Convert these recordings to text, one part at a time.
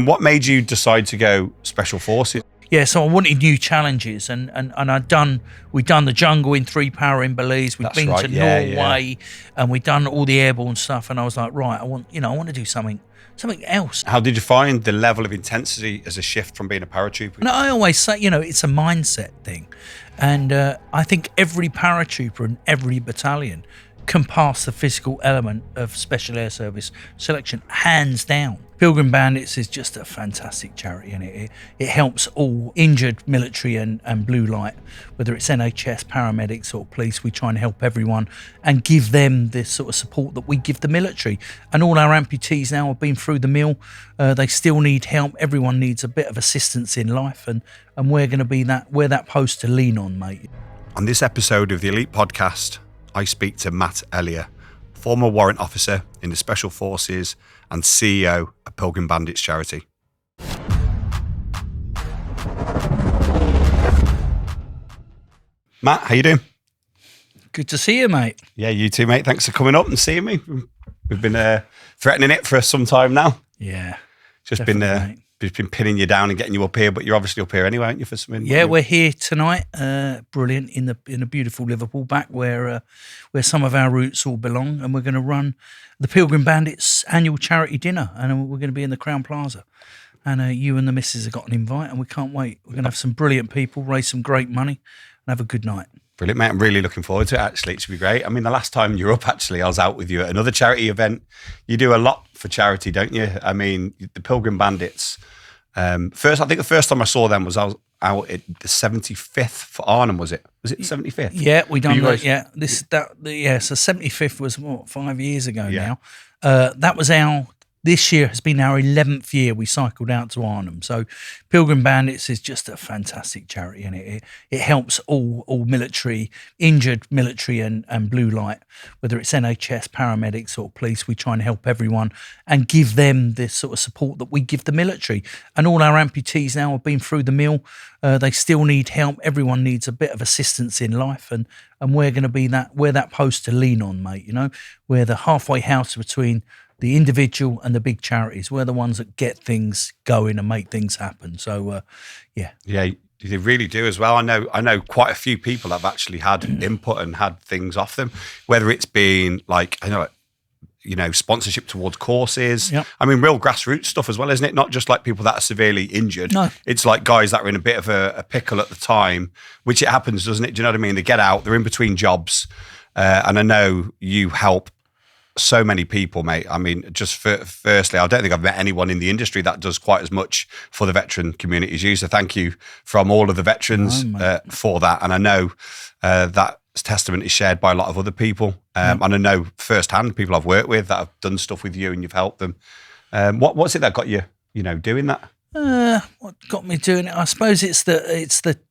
what made you decide to go Special Forces? Yeah, so I wanted new challenges, and we'd done the jungle in 3-power in Belize. We'd been to Norway, and we'd done all the airborne stuff. And I was like, right, I want to do something else. How did you find the level of intensity as a shift from being a paratrooper? And I always say, it's a mindset thing, and I think every paratrooper and every battalion can pass the physical element of Special Air Service selection, hands down. Pilgrim Bandits is just a fantastic charity, and it helps all injured military and blue light, whether it's NHS, paramedics or police. We try and help everyone and give them this sort of support that we give the military. And all our amputees now have been through the mill. They still need help. Everyone needs a bit of assistance in life, and we're going to be we're that post to lean on, mate. On this episode of the Elite Podcast, I speak to Matt Hellyer, former warrant officer in the Special Forces and CEO of Pilgrim Bandits charity. Matt, how you doing? Good to see you, mate. Yeah, you too, mate. Thanks for coming up and seeing me. We've been threatening it for some time now. Yeah, just been pinning you down and getting you up here, but you're obviously up here anyway, aren't you, for something? Yeah, we're here tonight. Brilliant in the beautiful Liverpool, back where some of our roots all belong, and we're going to run the Pilgrim Bandits annual charity dinner, and we're going to be in the Crown Plaza. And you and the missus have got an invite, and we can't wait. We're going to have some brilliant people, raise some great money, and have a good night. Brilliant, mate. I'm really looking forward to it, actually. It should be great. I mean, the last time you were up, actually, I was out with you at another charity event. You do a lot for charity, don't you? I mean, the Pilgrim Bandits. I think the first time I saw them was I was out at the 75th for Arnhem, was it? Was it the 75th? Yeah, we done that. Yeah, so 75th was 5 years ago now. That was this year has been our 11th year we cycled out to Arnhem. So Pilgrim Bandits is just a fantastic charity, and it helps all military, injured military and blue light, whether it's NHS, paramedics or police. We try and help everyone and give them this sort of support that we give the military. And all our amputees now have been through the mill. They still need help. Everyone needs a bit of assistance in life, and we're going to be we're that post to lean on, mate. We're the halfway house between the individual and the big charities. We're the ones that get things going and make things happen. So, yeah. Yeah, they really do as well. I know quite a few people have actually had input and had things off them, whether it's been like, sponsorship towards courses. Yep. I mean, real grassroots stuff as well, isn't it? Not just like people that are severely injured. No. It's like guys that are in a bit of a pickle at the time, which it happens, doesn't it? Do you know what I mean? They get out, they're in between jobs. And I know you help so many people, mate. I mean, just firstly, I don't think I've met anyone in the industry that does quite as much for the veteran community as you. So thank you from all of the veterans for that. And I know that testament is shared by a lot of other people. And I know firsthand people I've worked with that have done stuff with you and you've helped them. What's it that got you, doing that? What got me doing it? I suppose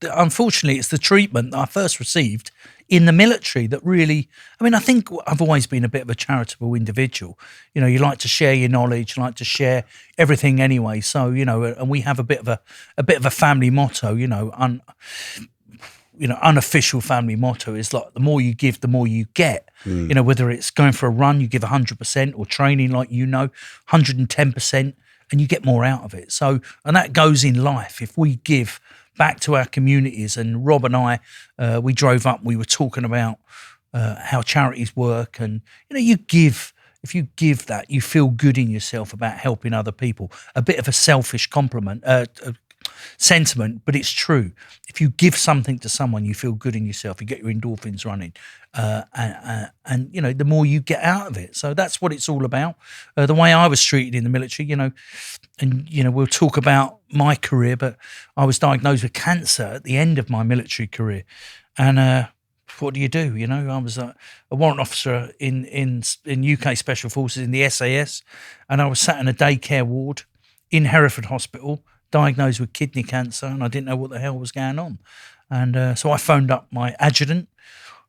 unfortunately, it's the treatment that I first received in the military that really, I think I've always been a bit of a charitable individual. You like to share your knowledge, you like to share everything anyway. So, and we have a bit of a family motto, unofficial family motto is like, the more you give, the more you get. Whether it's going for a run, you give 100%, or training, 110%, and you get more out of it. So, and that goes in life. If we give back to our communities, and Rob and I, we drove up, we were talking about how charities work, and you give. If you give that, you feel good in yourself about helping other people. A bit of a selfish sentiment, but it's true. If you give something to someone, you feel good in yourself. You get your endorphins running, and the more you get out of it. So that's what it's all about. The way I was treated in the military, and we'll talk about my career, but I was diagnosed with cancer at the end of my military career, and what do? I was a warrant officer in UK Special Forces in the SAS, and I was sat in a daycare ward in Hereford Hospital, diagnosed with kidney cancer, and I didn't know what the hell was going on. And so I phoned up my adjutant,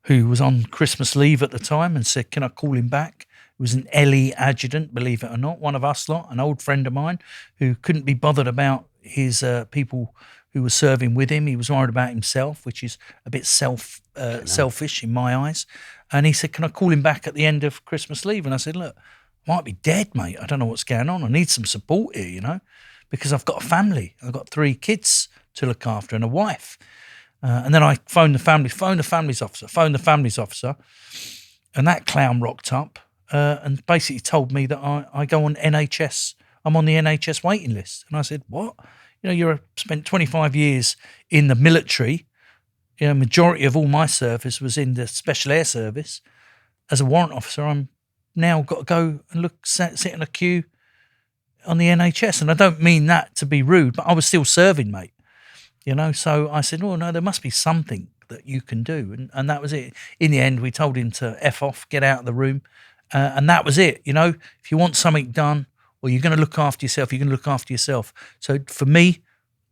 who was on Christmas leave at the time, and said, can I call him back? It was an LE adjutant, believe it or not, one of us lot, an old friend of mine who couldn't be bothered about his people who were serving with him. He was worried about himself, which is a bit selfish in my eyes. And he said, can I call him back at the end of Christmas leave? And I said, look, I might be dead, mate. I don't know what's going on. I need some support here, because I've got a family. I've got 3 kids to look after and a wife. And then I phoned the family's officer, and that clown rocked up and basically told me that I go on NHS. I'm on the NHS waiting list. And I said, what? You spent 25 years in the military. Majority of all my service was in the Special Air Service. As a warrant officer, I'm now got to go and sit in a queue on the NHS. And I don't mean that to be rude, but I was still serving, mate. So I said, oh, no, there must be something that you can do. And that was it. In the end, we told him to F off, get out of the room. And that was it. If you want something done, or you're going to look after yourself, you're going to look after yourself. So for me,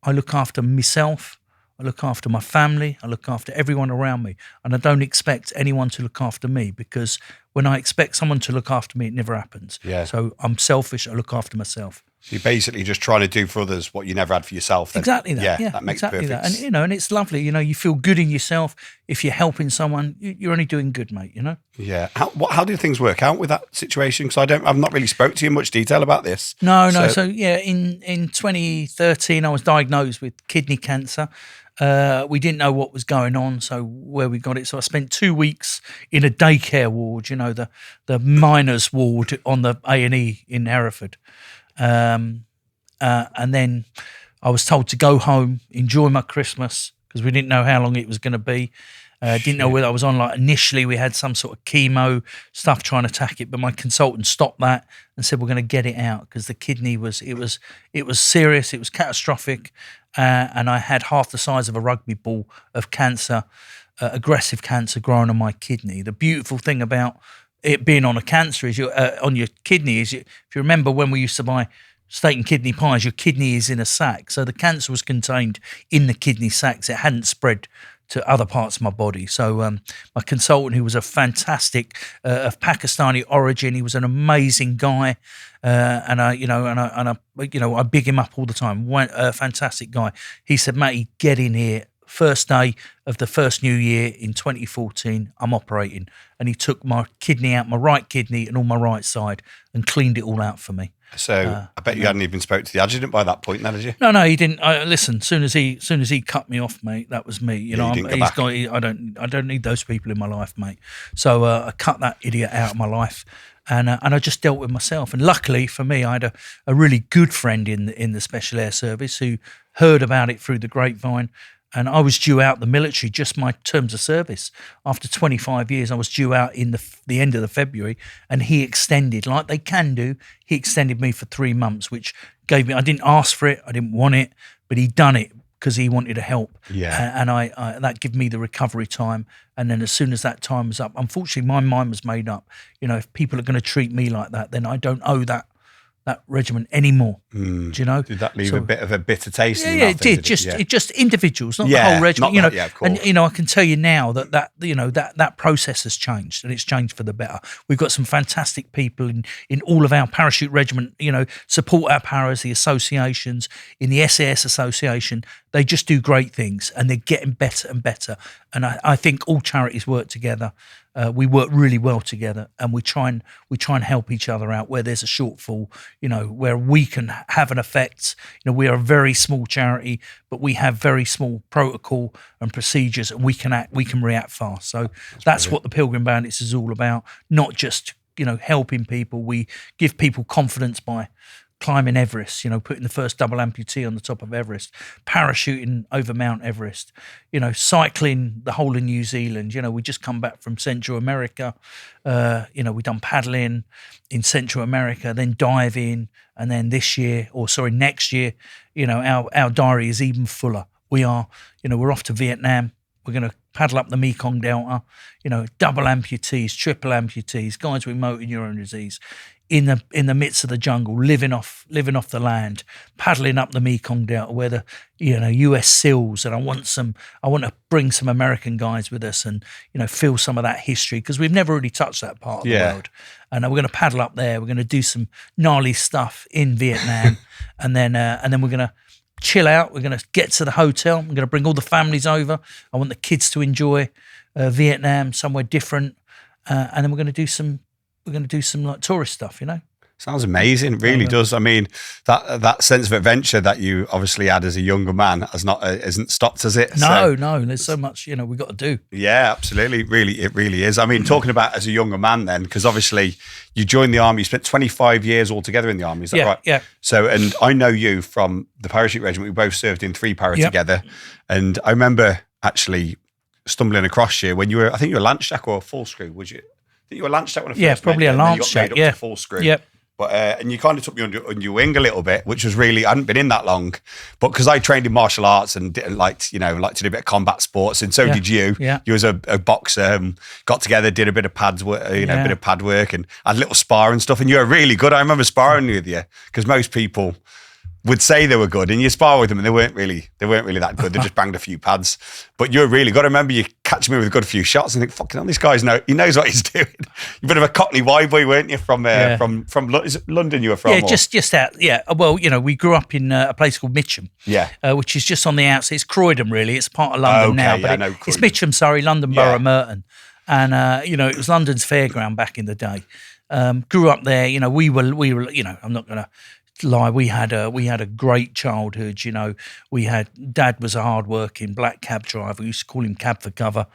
I look after myself. I look after my family. I look after everyone around me. And I don't expect anyone to look after me, because when I expect someone to look after me, it never happens. Yeah. So I'm selfish. I look after myself. So you're basically just trying to do for others what you never had for yourself. Then. Exactly that. Yeah, that makes exactly perfect that. And it's lovely. You feel good in yourself. If you're helping someone, you're only doing good, mate. Yeah. How did things work out with that situation? Because I've not really spoke to you in much detail about this. No. So yeah, in 2013, I was diagnosed with kidney cancer. We didn't know what was going on, so where we got it. So I spent 2 weeks in a daycare ward, the miners ward on the A&E in Hereford. And then I was told to go home, enjoy my Christmas, because we didn't know how long it was going to be. Didn't know whether I was on, initially we had some sort of chemo stuff trying to attack it, but my consultant stopped that and said, we're going to get it out, because the kidney it was serious, it was catastrophic. And I had half the size of a rugby ball of cancer, aggressive cancer growing on my kidney. The beautiful thing about it being on a cancer is on your kidney is, if you remember when we used to buy steak and kidney pies, your kidney is in a sac. So the cancer was contained in the kidney sacs. It hadn't spread to other parts of my body. So my consultant, who was a fantastic, of Pakistani origin, he was an amazing guy, and I big him up all the time. A fantastic guy. He said, "Matty, get in here. First day of the first new year in 2014, I'm operating." And he took my kidney out, my right kidney and all my right side, and cleaned it all out for me. So I bet you hadn't even spoke to the adjutant by that point, then, did you? No, he didn't. Listen, soon as he cut me off, mate, that was me. I don't need those people in my life, mate. So I cut that idiot out of my life, and I just dealt with myself. And luckily for me, I had a really good friend in the Special Air Service who heard about it through the grapevine. And I was due out the military, just my terms of service. After 25 years, I was due out in the end of the February, and he extended, like they can do, he extended me for 3 months, which gave me, I didn't ask for it, I didn't want it, but he done it because he wanted to help. Yeah. And I that gave me the recovery time. And then as soon as that time was up, unfortunately, my mind was made up. If people are going to treat me like that, then I don't owe that regiment anymore. Do you know? Did that leave a bit of a bitter taste? Yeah, in your it mouth, did. It just individuals, not the whole regiment. Of course. And I can tell you now that process has changed, and it's changed for the better. We've got some fantastic people in all of our parachute regiment. Support our paras, the associations, in the SAS Association. They just do great things, and they're getting better and better. And I think all charities work together. We work really well together, and we try and help each other out where there's a shortfall, where we can have an effect. We are a very small charity, but we have very small protocol and procedures, and we can react fast. So that's what the Pilgrim Bandits is all about. Not just helping people. We give people confidence by climbing Everest, putting the first double amputee on the top of Everest, parachuting over Mount Everest, cycling the whole of New Zealand. We just come back from Central America. We've done paddling in Central America, then diving, and then next year, our diary is even fuller. We're off to Vietnam. We're going to paddle up the Mekong Delta, double amputees, triple amputees, guys with motor neuron disease, in the midst of the jungle, living off the land, paddling up the Mekong Delta where the US SEALs, and I want to bring some American guys with us and feel some of that history, because we've never really touched that part of the world. And we're going to paddle up there. We're going to do some gnarly stuff in Vietnam, and then we're going to chill out. We're going to get to the hotel. I'm going to bring all the families over. I want the kids to enjoy Vietnam, somewhere different, and then we're going to do some like tourist stuff, Sounds amazing. It really does. I mean, that sense of adventure that you obviously had as a younger man isn't stopped, has it? No. There's so much, we got to do. Yeah, absolutely. It really is. I mean, talking about as a younger man then, because obviously you joined the army, you spent 25 years altogether in the army, is that right? Yeah. So, and I know you from the parachute regiment. We both served in 3 para together. And I remember actually stumbling across you when I think you were a lance jack or a full screw, was you? I think you were a lance jack when I first probably met a you, lance jack, to full screw. Yep. But and you kind of took me under your wing a little bit, which was really, I hadn't been in that long, but because I trained in martial arts and liked to do a bit of combat sports, and so did you. Yeah. You was a boxer, got together, did a bit of pads work, a bit of pad work, and had a little spar and stuff. And you were really good. I remember sparring with you because most people would say they were good, and you spar with them, and they weren't really that good. They just banged a few pads, but you were really good. I remember you catching me with a good few shots, and think, "Fucking hell, this guy's he knows what he's doing." You're a bit of a Cockney Y boy, weren't you? From is it London you were from? Yeah, just out. Yeah, well, we grew up in a place called Mitcham. Yeah, which is just on the outside. It's Croydon, really. It's part of London now, but it's Mitcham, Surrey, London Borough, Merton, and it was London's fairground back in the day. Grew up there. We were. I'm not gonna lie, we had a great childhood. Dad was a hard-working black cab driver. We used to call him Cab for Cover.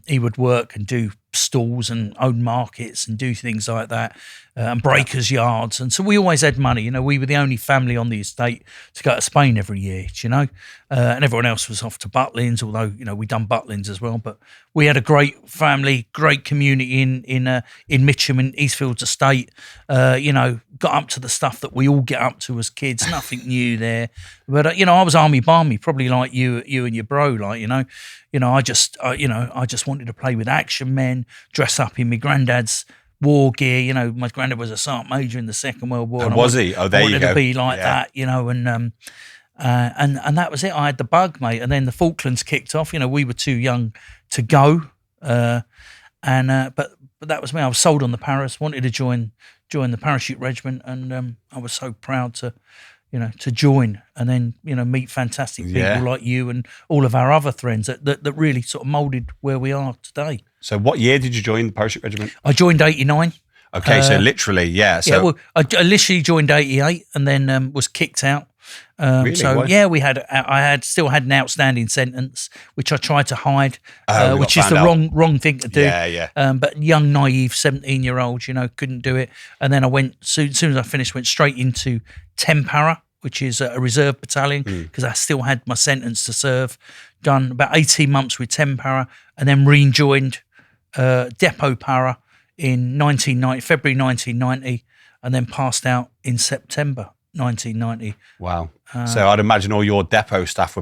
He would work and do stalls and own markets and do things like that, and breakers' yards. And so we always had money. We were the only family on the estate to go to Spain every year, and everyone else was off to Butlins, although, we done Butlins as well. But we had a great family, great community in Mitcham and Eastfields Estate. Got up to the stuff that we all get up to as kids, nothing new there. But, I was army barmy, probably like you and your bro, I just wanted to play with action men, dress up in my granddad's war gear. My granddad was a sergeant major in the Second World War. And was he? Oh, there you go. I wanted to be like that, and that was it. I had the bug, mate. And then the Falklands kicked off. We were too young to go, but that was me. I was sold on the Paris, wanted to join the parachute regiment, and I was so proud to join, and then, meet fantastic people like you and all of our other friends that really sort of moulded where we are today. So what year did you join the parachute regiment? I joined 89. Okay, so literally, yeah. So well, I literally joined 88 and then was kicked out. Really? So Why? I still had an outstanding sentence, which I tried to hide, Oh, which is the wrong thing to do. Yeah. But young, naive 17-year-old, couldn't do it. And then I went, soon as I finished, went straight into 10 para, which is a reserve battalion, because I still had my sentence to serve. Done about 18 months with 10 para, and then rejoined Depot para in February 1990, and then passed out in September 1990. Wow. So I'd imagine all your depot staff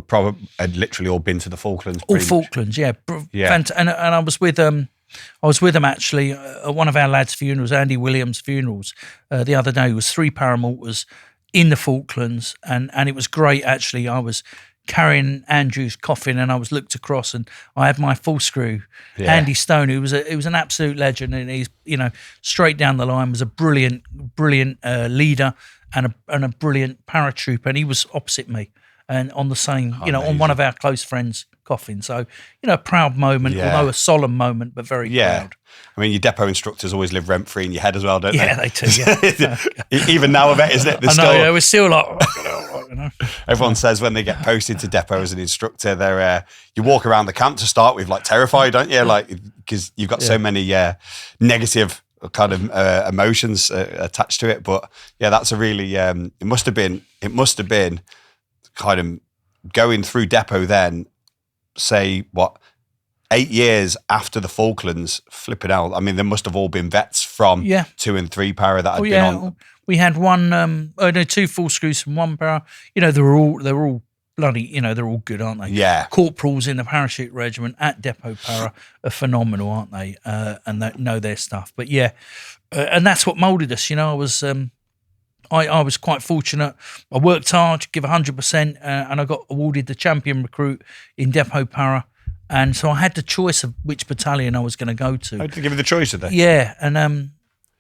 had literally all been to the Falklands. All Falklands, yeah. And I was with them actually at one of our lads' funerals, Andy Williams' funerals, the other day. It was 3 paramortars in the Falklands, and it was great actually. I was carrying Andrew's coffin, and I was looked across, and I had my full screw, Andy Stone, who was an absolute legend, and he's straight down the line, was a brilliant leader and a brilliant paratrooper, and he was opposite me and on the same, on one of our close friends' coffin. So, a proud moment, although a solemn moment, but very proud. I mean, your depot instructors always live rent-free in your head as well, don't they? Yeah, they do, yeah. Even now, I bet, isn't it? We're still like... Everyone says when they get posted to depot as an instructor, they're you walk around the camp to start with like terrified, don't you? Like, because you've got so many negative kind of emotions attached to it. But yeah, that's a really it must have been kind of going through depot then, say 8 years after the Falklands, flipping out. I mean, there must have all been vets from 2 and 3 para that had been on. We had one, 2 full screws from 1 para. They're all bloody, they're all good, aren't they? Yeah. Corporals in the parachute regiment at Depot Para are phenomenal, aren't they? And they know their stuff. But and that's what moulded us. I was quite fortunate. I worked hard, give 100%, and I got awarded the champion recruit in Depot Para. And so I had the choice of which battalion I was going to go to. Oh, did you give you the choice of that? Yeah, and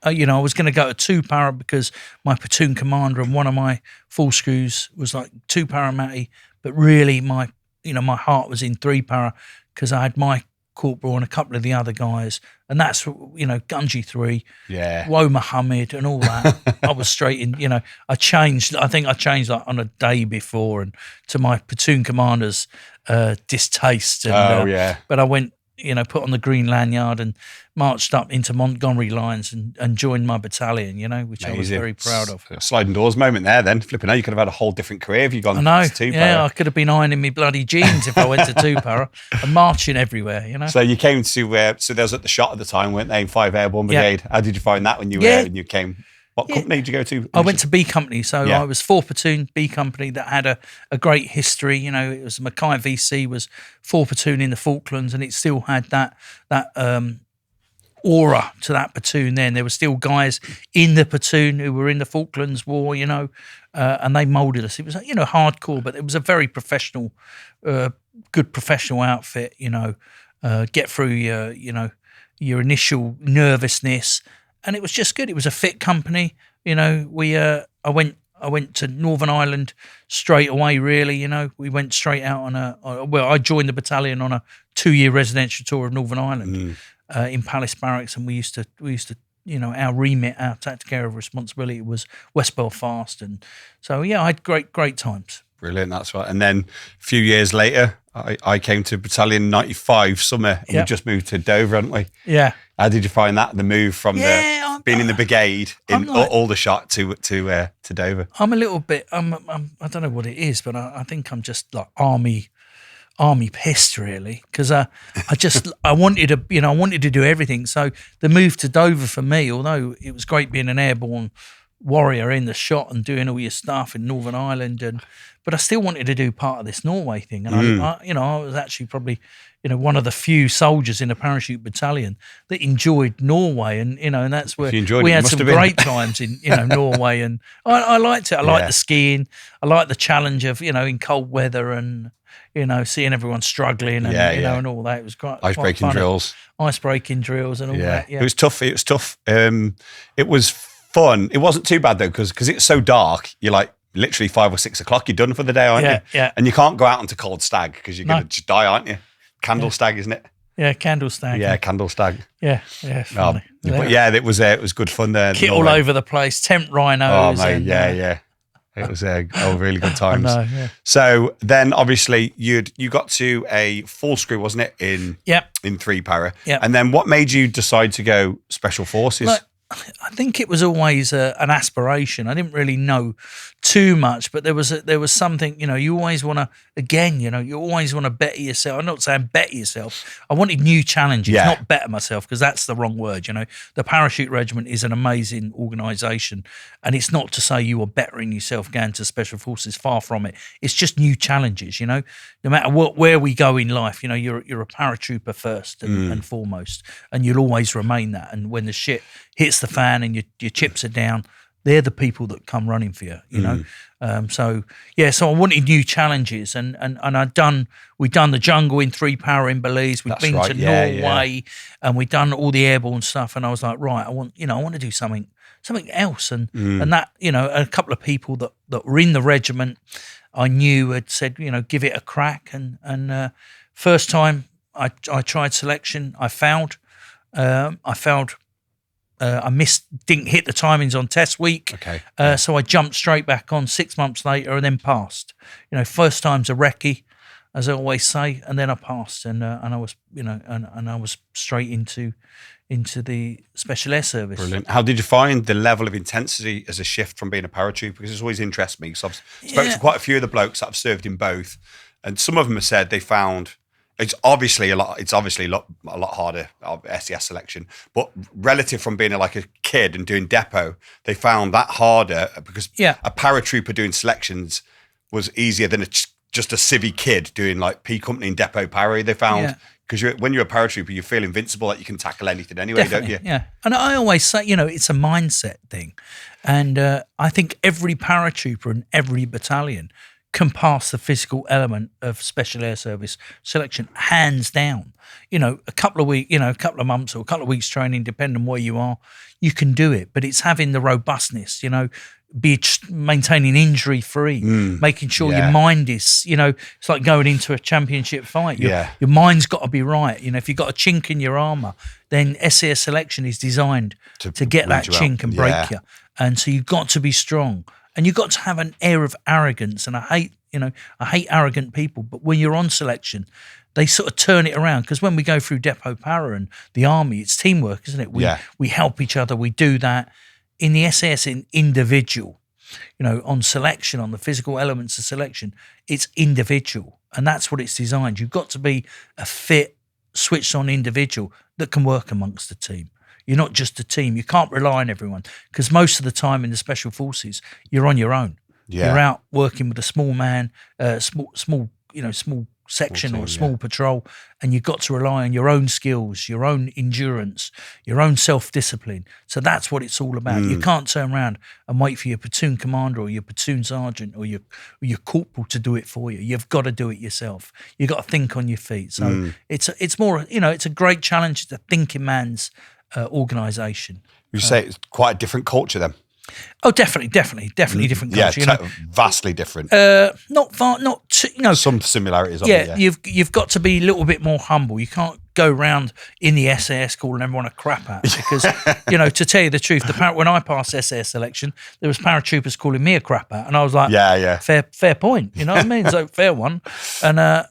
I was going to go to 2 para because my platoon commander and one of my full screws was like 2 para Matty, but really my heart was in 3 para because I had my corporal and a couple of the other guys, and that's, you know, Gunji 3, Yeah. Woe Muhammad and all that. I was straight in, you know, I think I changed like on a day before, and to my platoon commander's distaste. And, yeah. But I went, you know, put on the green lanyard and marched up into Montgomery lines and joined my battalion, you know, which I was very proud of. A sliding doors moment there then. Flipping out, you could have had a whole different career if you'd gone I know, to two-para. yeah, I could have been ironing me bloody jeans if I went to two-para and marching everywhere, you know. So you came to, so there was at the shot at the time, weren't they, in 5 Airborne Brigade? How did you find that when you came? What company did you go to? I went to B Company, so I was 4 Platoon, B Company, that had a great history. You know, it was Mackay VC was 4 Platoon in the Falklands, and it still had that aura to that platoon then. There were still guys in the platoon who were in the Falklands War, you know, and they moulded us. It was, you know, hardcore, but it was a very professional, good professional outfit, you know, get through your, you know, your initial nervousness. And it was just good. It was a fit company. You know, I went to Northern Ireland straight away, really, you know. We went straight out on I joined the battalion on a 2-year residential tour of Northern Ireland in Palace Barracks, and we used to, you know, our remit, our tactical area of responsibility was West Belfast. And so, yeah, I had great times. Brilliant, that's right. And then a few years later, I came to Battalion 95 summer, and we just moved to Dover, hadn't we? Yeah. How did you find that, the move from being in the brigade in Aldershot to Dover? I'm a little bit, I don't know what it is, but I think I'm just like army pissed, really, because I wanted to do everything. So the move to Dover for me, although it was great being an airborne warrior in the shot and doing all your stuff in Northern Ireland, but I still wanted to do part of this Norway thing. And I was actually probably, you know, one of the few soldiers in a parachute battalion that enjoyed Norway, and you know, and that's where we had some great times in, you know, Norway, and I liked it. I liked the skiing. I liked the challenge of, you know, in cold weather and, you know, seeing everyone struggling and you know, and all that. It was quite icebreaking drills and all that. Yeah, it was tough. It was fun. It wasn't too bad though, because it's so dark. You're like literally 5 or 6 o'clock. You're done for the day, aren't you? Yeah. And you can't go out onto cold stag because you're going to just die, aren't you? Candle stag, isn't it? Yeah, candle stag. Yeah, candle stag. Yeah. Funny. But yeah, it was good fun there. Kit all over the place. Tent rhinos. Oh mate, yeah. It was really good times. I know, yeah. So then, obviously, you got to a full screw, wasn't it? In 3-para. Yeah. And then, what made you decide to go Special Forces? Look, I think it was always an aspiration. I didn't really know too much, but there was something, you know, you always want to, again, you know, you always want to better yourself. I'm not saying better yourself. I wanted new challenges, not better myself, because that's the wrong word, you know. The Parachute Regiment is an amazing organisation, and it's not to say you are bettering yourself going to Special Forces, far from it. It's just new challenges, you know. No matter where we go in life, you know, you're a paratrooper first and foremost, and you'll always remain that. And when the shit hits the fan and your chips are down, they're the people that come running for you, you know. So I wanted new challenges, and we'd done the jungle in 3-para in Belize. We'd been to Norway, and we'd done all the airborne stuff. And I was like, right, I want to do something else. And that, you know, a couple of people that were in the regiment I knew had said, you know, give it a crack. And first time I tried selection, I failed. I didn't hit the timings on test week. Okay. So I jumped straight back on 6 months later and then passed. You know, first time's a recce, as I always say, and then I passed, and I was, you know, and I was straight into the Special Air Service. Brilliant. How did you find the level of intensity as a shift from being a paratrooper? Because it's always interested me. So I've spoken to quite a few of the blokes that have served in both, and some of them have said they found it's obviously a lot harder, SES selection, but relative from being like a kid and doing depot, they found that harder because a paratrooper doing selections was easier than just a civvy kid doing like P Company and depot para. They found because when you're a paratrooper, you feel invincible, that you can tackle anything anyway, don't you? Yeah. And I always say, you know, it's a mindset thing, and I think every paratrooper in every battalion can pass the physical element of Special Air Service selection, hands down. A couple of weeks, a couple of months or a couple of weeks training, depending on where you are, you can do it. But it's having the robustness, maintaining injury free, making sure your mind is, it's like going into a championship fight. Your mind's got to be right. If you've got a chink in your armour, then SAS selection is designed to get that chink and break you. And so you've got to be strong. And you've got to have an air of arrogance. And I hate arrogant people. But when you're on selection, they sort of turn it around. Because when we go through Depot Para and the Army, it's teamwork, isn't it? We help each other. We do that. In the SAS, in individual, on selection, on the physical elements of selection, it's individual. And that's what it's designed. You've got to be a fit, switched on individual that can work amongst the team. You're not just a team. You can't rely on everyone, because most of the time in the Special Forces, you're on your own. You're out working with a small man, small section or a small patrol, and you've got to rely on your own skills, your own endurance, your own self-discipline. So that's what it's all about. You can't turn around and wait for your platoon commander or your platoon sergeant or your corporal to do it for you. You've got to do it yourself. You've got to think on your feet. So it's more, it's a great challenge. It's a thinking man's organisation. You say it's quite a different culture then? Oh, definitely different culture. Yeah, vastly different. Not far, not too, some similarities. Yeah, you've got to be a little bit more humble. You can't go around in the SAS calling everyone a crap out, because to tell you the truth, when I passed SAS selection, there was paratroopers calling me a crap out, and I was like, fair point. You know what I mean? So fair one, and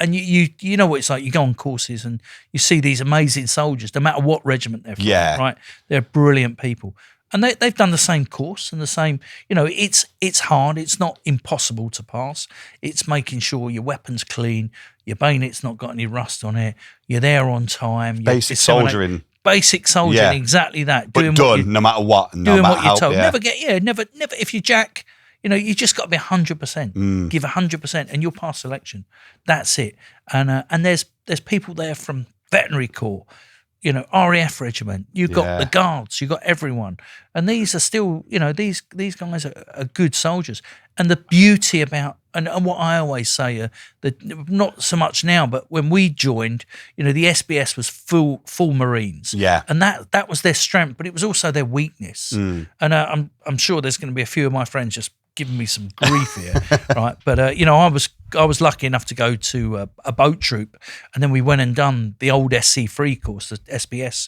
And you know what it's like. You go on courses and you see these amazing soldiers, no matter what regiment they're from. Right? They're brilliant people. And they've done the same course and the same, it's hard. It's not impossible to pass. It's making sure your weapon's clean, your bayonet's not got any rust on it, you're there on time. Basic soldiering. Basic soldiering, exactly that. But no matter what. Doing what you're told. Never, if you jack, you just got to be 100%. Give 100% and you'll pass selection. That's it. And there's people there from veterinary corps, RAF regiment, you've got the guards, you've got everyone. And these are still, these guys are good soldiers. And the beauty about, and what I always say, that not so much now, but when we joined, the SBS was full Marines. Yeah. And that was their strength, but it was also their weakness. And I'm sure there's going to be a few of my friends just giving me some grief here, right? But I was lucky enough to go to a boat troop, and then we went and done the old SC3 course, the SBS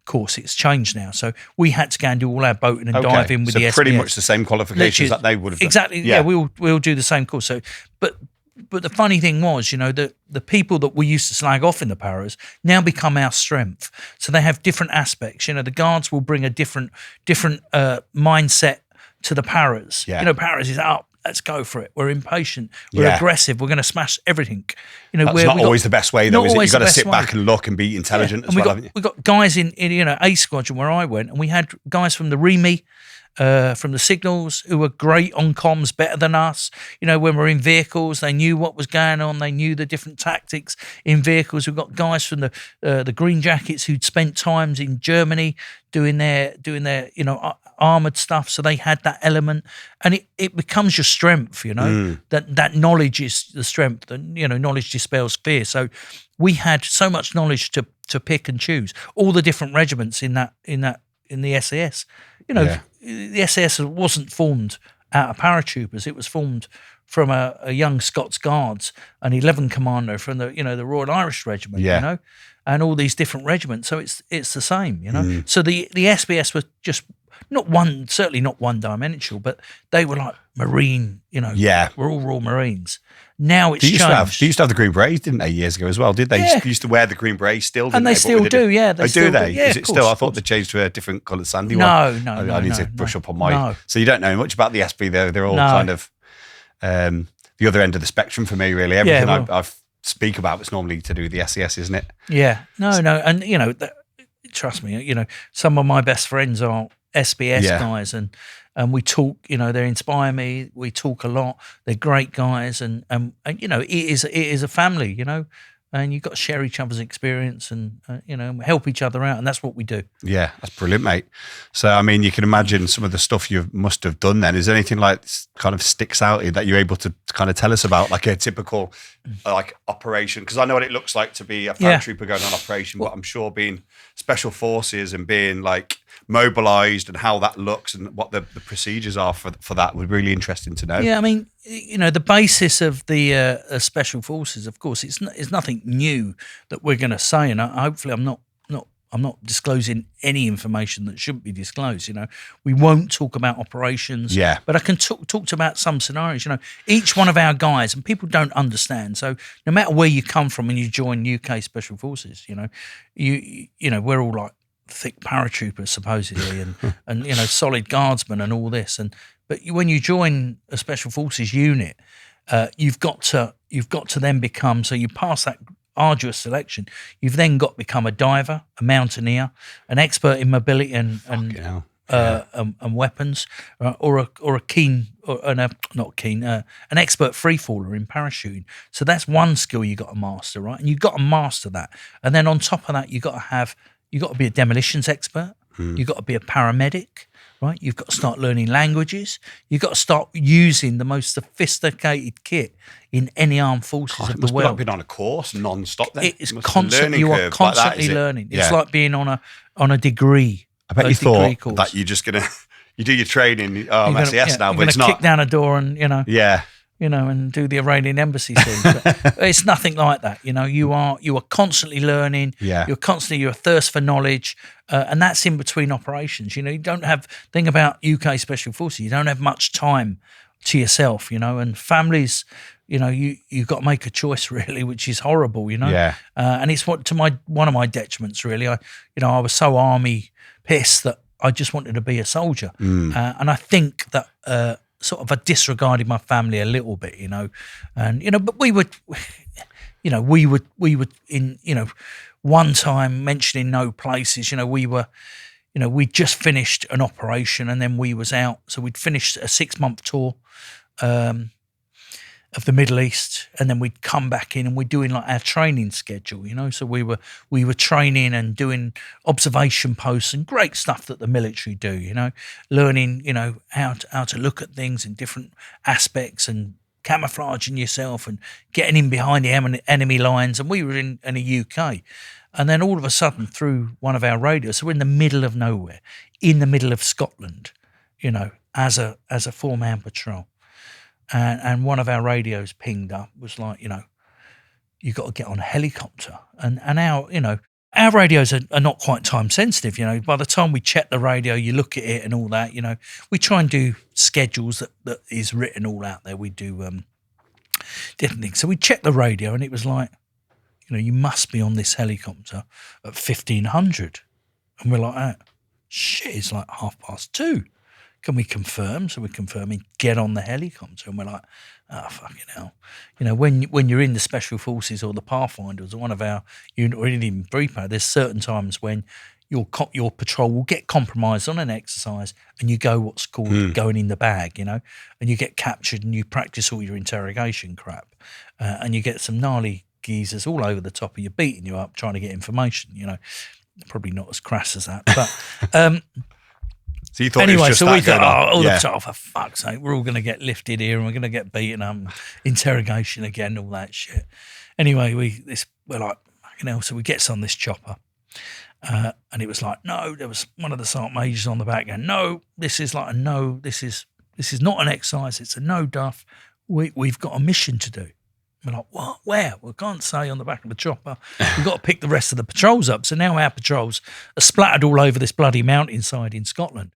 course. It's changed now, so we had to go and do all our boating and dive in with the SBS. So pretty much the same qualifications that they would have done. Exactly. Yeah, we all do the same course. So, but the funny thing was, the people that we used to slag off in the paras now become our strength. So they have different aspects. The guards will bring a different mindset to the paras. Paras is up. Let's go for it. We're impatient. We're aggressive. We're going to smash everything. That's not always the best way, though, is it? You've got to sit back and look and be intelligent as well, haven't you? We got guys in A Squadron where I went, and we had guys from the REME, from the signals, who were great on comms, better than us. When we're in vehicles, they knew what was going on. They knew the different tactics in vehicles. We've got guys from the Green Jackets who'd spent times in Germany doing their armoured stuff, so they had that element, and it becomes your strength. That knowledge is the strength, and knowledge dispels fear. So we had so much knowledge to pick and choose all the different regiments in the SAS. The SAS wasn't formed out of paratroopers. It was formed from a young Scots Guards, an 11 Commando from the Royal Irish Regiment, and all these different regiments. So it's the same, So the SBS was just certainly not one-dimensional, but they were like Marine, we're all Royal Marines. Now it's changed. They used to have the Green Berets, didn't they, years ago as well? Did they? Yeah. They used to wear the Green Berets still, didn't and they still do, yeah. Do they? Yeah, is it still? I thought they changed to a different coloured sandy one. I need to brush up on my... No. So you don't know much about the SB, they're all kind of the other end of the spectrum for me, really. Everything I speak about is normally to do with the SES, isn't it? Yeah. No. And, trust me, some of my best friends are SBS guys, and we talk, they inspire me. We talk a lot. They're great guys, and it is a family, and you've got to share each other's experience and help each other out, and that's what we do. Yeah, that's brilliant, mate. So, I mean, you can imagine some of the stuff you must have done then. Is there anything like kind of sticks out here that you're able to kind of tell us about, like a typical like operation? Because I know what it looks like to be a paratrooper going on operation, but I'm sure being special forces and being like mobilized and how that looks and what the procedures are for that would be really interesting to know. Yeah, I mean, the basis of the special forces, of course, it's nothing new that we're going to say, and hopefully I'm not disclosing any information that shouldn't be disclosed. We won't talk about operations, but I can talk about some scenarios. Each one of our guys, and people don't understand. So no matter where you come from when you join UK Special Forces, we're all like thick paratroopers supposedly, and solid guardsmen and all this. But when you join a Special Forces unit, you've got to then become. So you pass that arduous selection. You've then got to become a diver, a mountaineer, an expert in mobility and weapons, or a keen, an expert freefaller in parachuting. So that's one skill you got to master, right? And you've got to master that. And then on top of that, you got to be a demolitions expert. You've got to be a paramedic, right? You've got to start learning languages. You've got to start using the most sophisticated kit in any armed forces of the world. Like being on a course non-stop then. It's constant. You are constantly learning. It's like being on a degree. I bet you thought course. That you're just gonna you do your training. I'm SES now, but it's not. Kick down a door and and do the Iranian embassy thing. But it's nothing like that. You are constantly learning. Yeah. You're a thirst for knowledge, and that's in between operations. You don't have thing about UK Special Forces. You don't have much time to yourself. And families. You've got to make a choice really, which is horrible. Yeah. And it's one of my detriments really. I was so army pissed that I just wanted to be a soldier, and I think that. Sort of I disregarded my family a little bit, and but we would in one time mentioning no places, we'd just finished an operation and then we was out, so we'd finished a 6-month tour of the Middle East, and then we'd come back in and we're doing like our training schedule, so we were training and doing observation posts and great stuff that the military do, learning, how to look at things in different aspects and camouflaging yourself and getting in behind the enemy lines. And we were in the UK, and then all of a sudden through one of our radios, so we're in the middle of nowhere, in the middle of Scotland, as a 4-man patrol. And one of our radios pinged up, was like, you got to get on a helicopter. And our radios are not quite time sensitive. By the time we check the radio, you look at it and all that. We try and do schedules that is written all out there. We do different things. So we checked the radio, and it was like, you must be on this helicopter at 1500. And we're like, shit, it's like 2:30. Can we confirm? So we're confirming, get on the helicopter. And we're like, oh, fucking hell. When you're in the Special Forces or the Pathfinders or one of our unit or even Brepo, there's certain times when your patrol will get compromised on an exercise and you go what's called going in the bag, and you get captured and you practice all your interrogation crap. And you get some gnarly geezers all over the top of you, beating you up, trying to get information, Probably not as crass as that. But... So you thought anyway, so we thought, the top, for fuck's sake, we're all going to get lifted here and we're going to get beaten up, interrogation again, all that shit. Anyway, we're like, fucking hell, so we get on this chopper. And it was like, no, there was one of the sergeant majors on the back going, no, this is like a no, this is not an exercise, it's a no-duff. We've got a mission to do. We're like, what? Where? We can't say on the back of the chopper. We've got to pick the rest of the patrols up. So now our patrols are splattered all over this bloody mountainside in Scotland.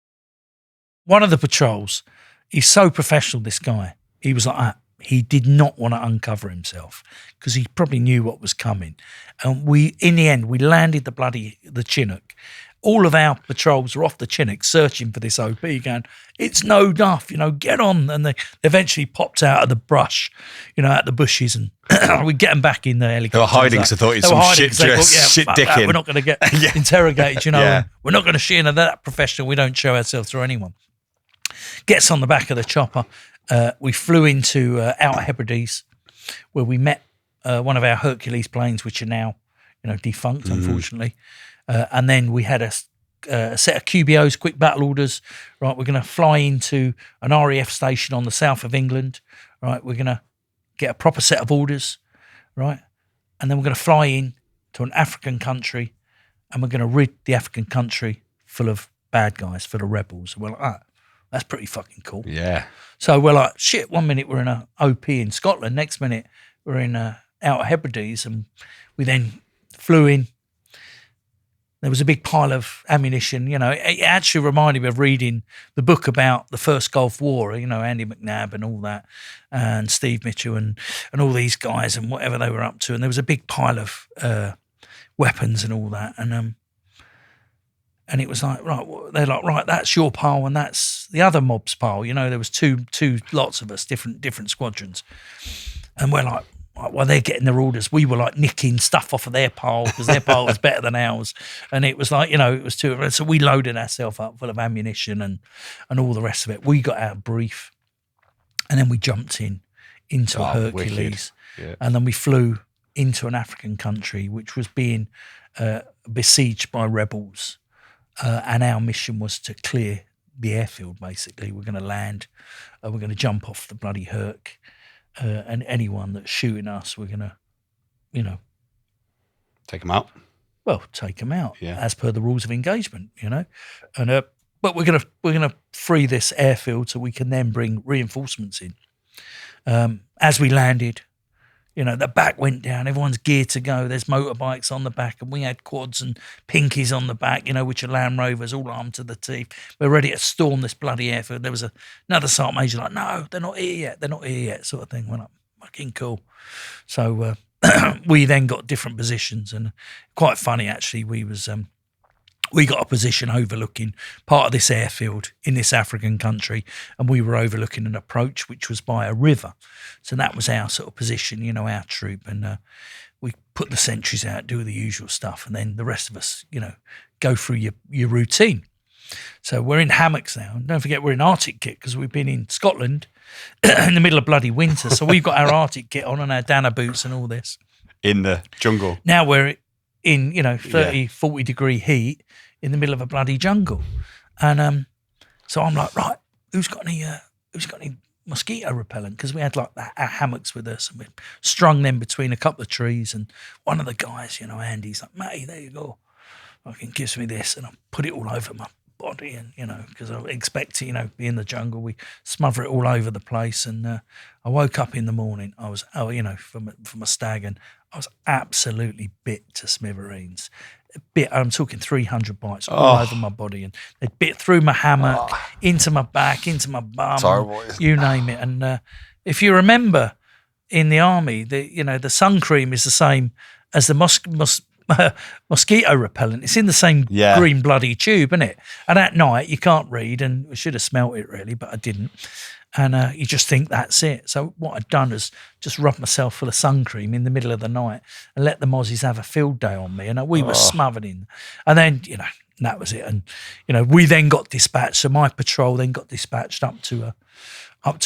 One of the patrols, he's so professional, this guy. He was like that. He did not want to uncover himself because he probably knew what was coming. And in the end, we landed the Chinook. All of our patrols were off the Chinook searching for this OP, going, it's No-Duff, get on. And they eventually popped out of the brush, out the bushes, and we get them back in the helicopter. They were hiding because they thought it was some shit dicking. We're not going to get interrogated, We're not going to share that professional. We don't show ourselves to anyone. Gets on the back of the chopper. We flew into Outer Hebrides, where we met one of our Hercules planes, which are now, defunct, unfortunately. And then we had a set of QBOs, quick battle orders. Right, we're going to fly into an RAF station on the south of England. Right, we're going to get a proper set of orders. Right, and then we're going to fly in to an African country, and we're going to rid the African country full of bad guys, full of rebels. And we're like, that's pretty fucking cool. Yeah. So we're like, shit, one minute we're in a OP in Scotland, next minute we're in Outer Hebrides, and we then flew in. There was a big pile of ammunition. It actually reminded me of reading the book about the first Gulf War, Andy McNabb and all that, and Steve Mitchell and all these guys and whatever they were up to. And there was a big pile of weapons and all that. And it was like, right, they're like, right, that's your pile and that's the other mob's pile. There was two lots of us, different squadrons. And we're like, while they're getting their orders, we were like nicking stuff off of their pile because their pile was better than ours. And it was like, it was two of us. So we loaded ourselves up full of ammunition and all the rest of it. We got our brief and then we jumped into a Hercules. Yeah. And then we flew into an African country, which was being besieged by rebels. And our mission was to clear the airfield, basically. We're going to land, we're going to jump off the bloody Herc. And anyone that's shooting us, we're gonna, take them out. Well, take them out, yeah, as per the rules of engagement, And but we're gonna free this airfield so we can then bring reinforcements in. As we landed, the back went down. Everyone's geared to go. There's motorbikes on the back, and we had quads and pinkies on the back, which are Land Rovers, all armed to the teeth. We're ready to storm this bloody airfield. There was another sergeant major like, no, they're not here yet, sort of thing. We're like, fucking cool. So we then got different positions, and quite funny actually. We got a position overlooking part of this airfield in this African country, and we were overlooking an approach which was by a river. So that was our sort of position, our troop. And we put the sentries out, do the usual stuff, and then the rest of us, go through your routine. So we're in hammocks now. And don't forget, we're in Arctic kit because we've been in Scotland in the middle of bloody winter. So we've got our Arctic kit on and our Dana boots and all this. In the jungle. Now we're in 30, 40 degree heat in the middle of a bloody jungle. And so I'm like, right, who's got any mosquito repellent? Because we had like our hammocks with us, and we strung them between a couple of trees. And one of the guys, Andy's like, mate, there you go. Fucking gives me this, and I put it all over my body, and because I expect to be in the jungle, we smother it all over the place. And I woke up in the morning, I was from a stag, and I was absolutely bit to smithereens. I'm talking 300 bites all over my body, and they bit through my hammock, into my back, into my bum, it's horrible, you name it. And if you remember in the army, the sun cream is the same as the mosquito repellent. It's in the same green bloody tube, isn't it? And at night you can't read, and I should have smelt it really, but I didn't. And you just think that's it. So what I'd done is just rub myself full of sun cream in the middle of the night and let the mozzies have a field day on me. And we were smothered in. And then, that was it. And, we then got dispatched. So my patrol then got dispatched up to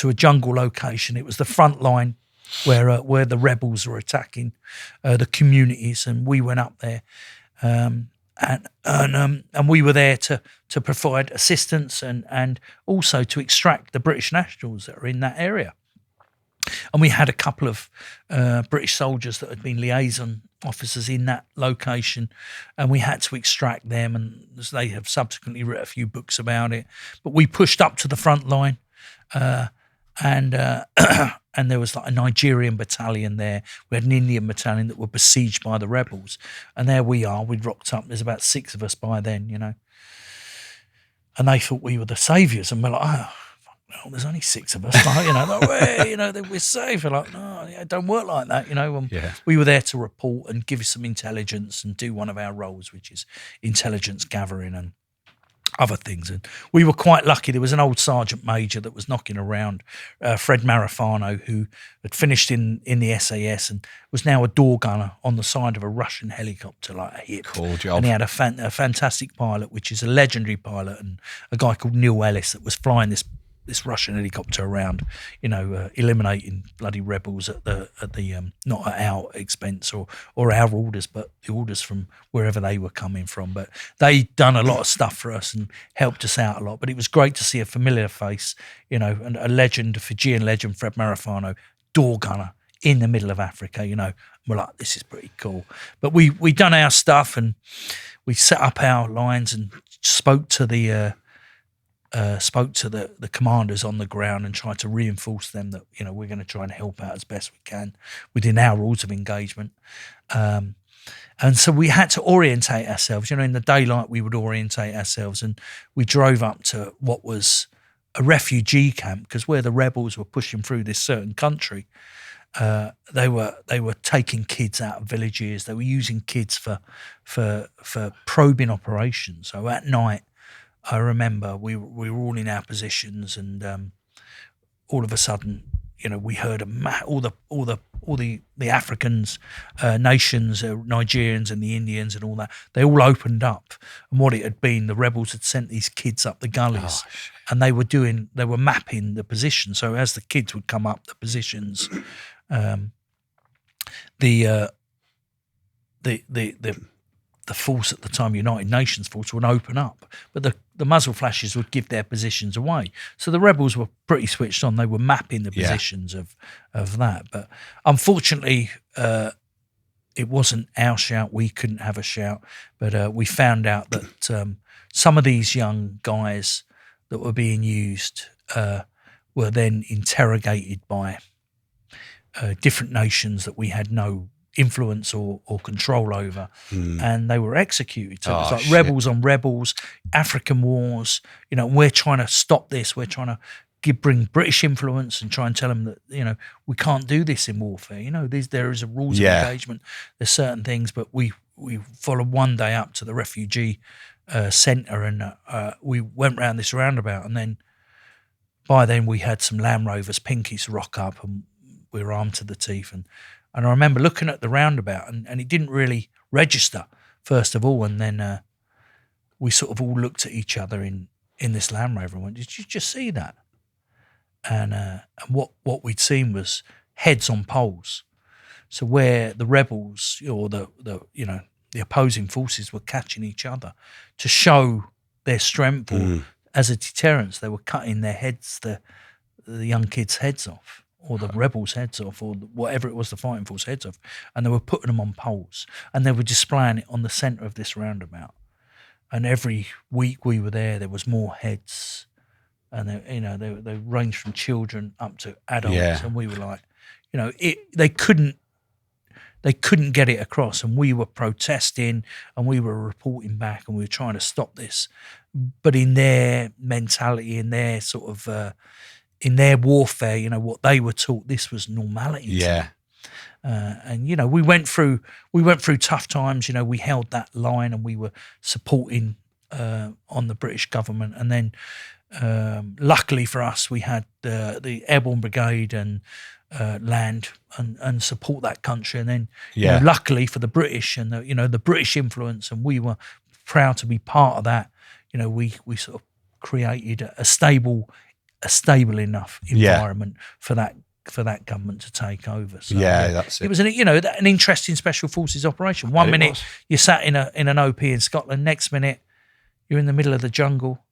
a jungle location. It was the front line where the rebels were attacking the communities. And we went up there. And we were there to provide assistance and also to extract the British nationals that are in that area. And we had a couple of British soldiers that had been liaison officers in that location, and we had to extract them, and they have subsequently written a few books about it. But we pushed up to the front line, and there was like a Nigerian battalion there. We had an Indian battalion that were besieged by the rebels. And there we are. We'd rocked up. There's about 6 of us by then, And they thought we were the saviours. And we're like, fuck no, there's only 6 of us. We're safe. We're like, no, it don't work like that, We were there to report and give some intelligence and do one of our roles, which is intelligence gathering and other things. And we were quite lucky. There was an old sergeant major that was knocking around, Fred Marafano, who had finished in the SAS and was now a door gunner on the side of a Russian helicopter, like a hip. Cool job. And he had a fantastic pilot, which is a legendary pilot, and a guy called Neil Ellis that was flying this this Russian helicopter around, eliminating bloody rebels at the not at our expense or our orders, but the orders from wherever they were coming from. But they'd done a lot of stuff for us and helped us out a lot. But it was great to see a familiar face, and a legend, a Fijian legend, Fred Marafano, door gunner in the middle of Africa. We're like, this is pretty cool. But we done our stuff and we set up our lines and spoke to the commanders on the ground and tried to reinforce them that we're going to try and help out as best we can within our rules of engagement. And so we had to orientate ourselves. In the daylight we would orientate ourselves, and we drove up to what was a refugee camp, because where the rebels were pushing through this certain country, they were taking kids out of villages. They were using kids for probing operations. So at night, I remember we were all in our positions, and all of a sudden, we heard all the Africans, nations, Nigerians and the Indians and all that. They all opened up, and what it had been, the rebels had sent these kids up the gullies, and they were mapping the position. So as the kids would come up the positions, the force at the time, United Nations force, would open up, but the muzzle flashes would give their positions away. So the rebels were pretty switched on. They were mapping the positions of that. But unfortunately, it wasn't our shout. We couldn't have a shout. But we found out that some of these young guys that were being used were then interrogated by different nations that we had no influence or control over, and they were executed. So it was like rebels on rebels, African wars. We're trying to stop this. We're trying to bring British influence and try and tell them that we can't do this in warfare. There is a rules of engagement. There's certain things, but we followed one day up to the refugee centre, and we went round this roundabout, and then by then we had some Land Rovers pinkies rock up, and we were armed to the teeth. And I remember looking at the roundabout, and it didn't really register, first of all. And then we sort of all looked at each other in this Land Rover and went, "Did you just see that?" And what we'd seen was heads on poles. So where the rebels or the opposing forces were catching each other to show their strength, or as a deterrence, they were cutting their heads, the young kids' heads off, or the rebels' heads off, or whatever it was, the fighting force heads off, and they were putting them on poles, and they were displaying it on the centre of this roundabout. And every week we were there was more heads, and they ranged from children up to adults, and we were like, they couldn't get it across, and we were protesting, and we were reporting back, and we were trying to stop this, but in their mentality, in their sort of in their warfare, what they were taught, this was normality. Yeah. And we went through tough times. We held that line, and we were supporting on the British government. And then, luckily for us, we had the Airborne Brigade and land and support that country. And then, luckily for the British and the British influence, and we were proud to be part of that. We sort of created a stable enough environment for that government to take over. So, that's it. It was an interesting special forces operation. One minute you're sat in an OP in Scotland, next minute you're in the middle of the jungle,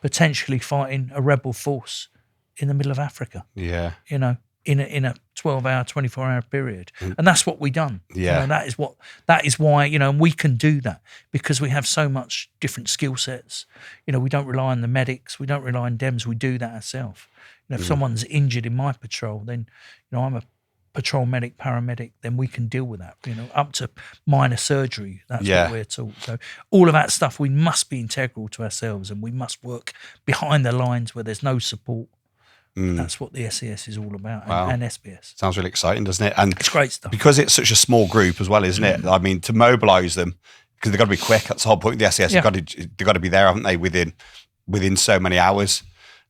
potentially fighting a rebel force in the middle of Africa. Yeah. In a 12-hour, 24-hour period. And that's what we done. Yeah. That is why, and we can do that because we have so much different skill sets. We don't rely on the medics, we don't rely on DEMS, we do that ourselves. If someone's injured in my patrol, then, I'm a patrol medic, paramedic, then we can deal with that, up to minor surgery. That's what we're taught. So all of that stuff, we must be integral to ourselves, and we must work behind the lines where there's no support. That's what the SES is all about, and SBS. Sounds really exciting, doesn't it? And it's great stuff. Because it's such a small group as well, isn't it? I mean, to mobilise them, because they've got to be quick. That's the whole point of the SES. They've got to be there, haven't they, within so many hours.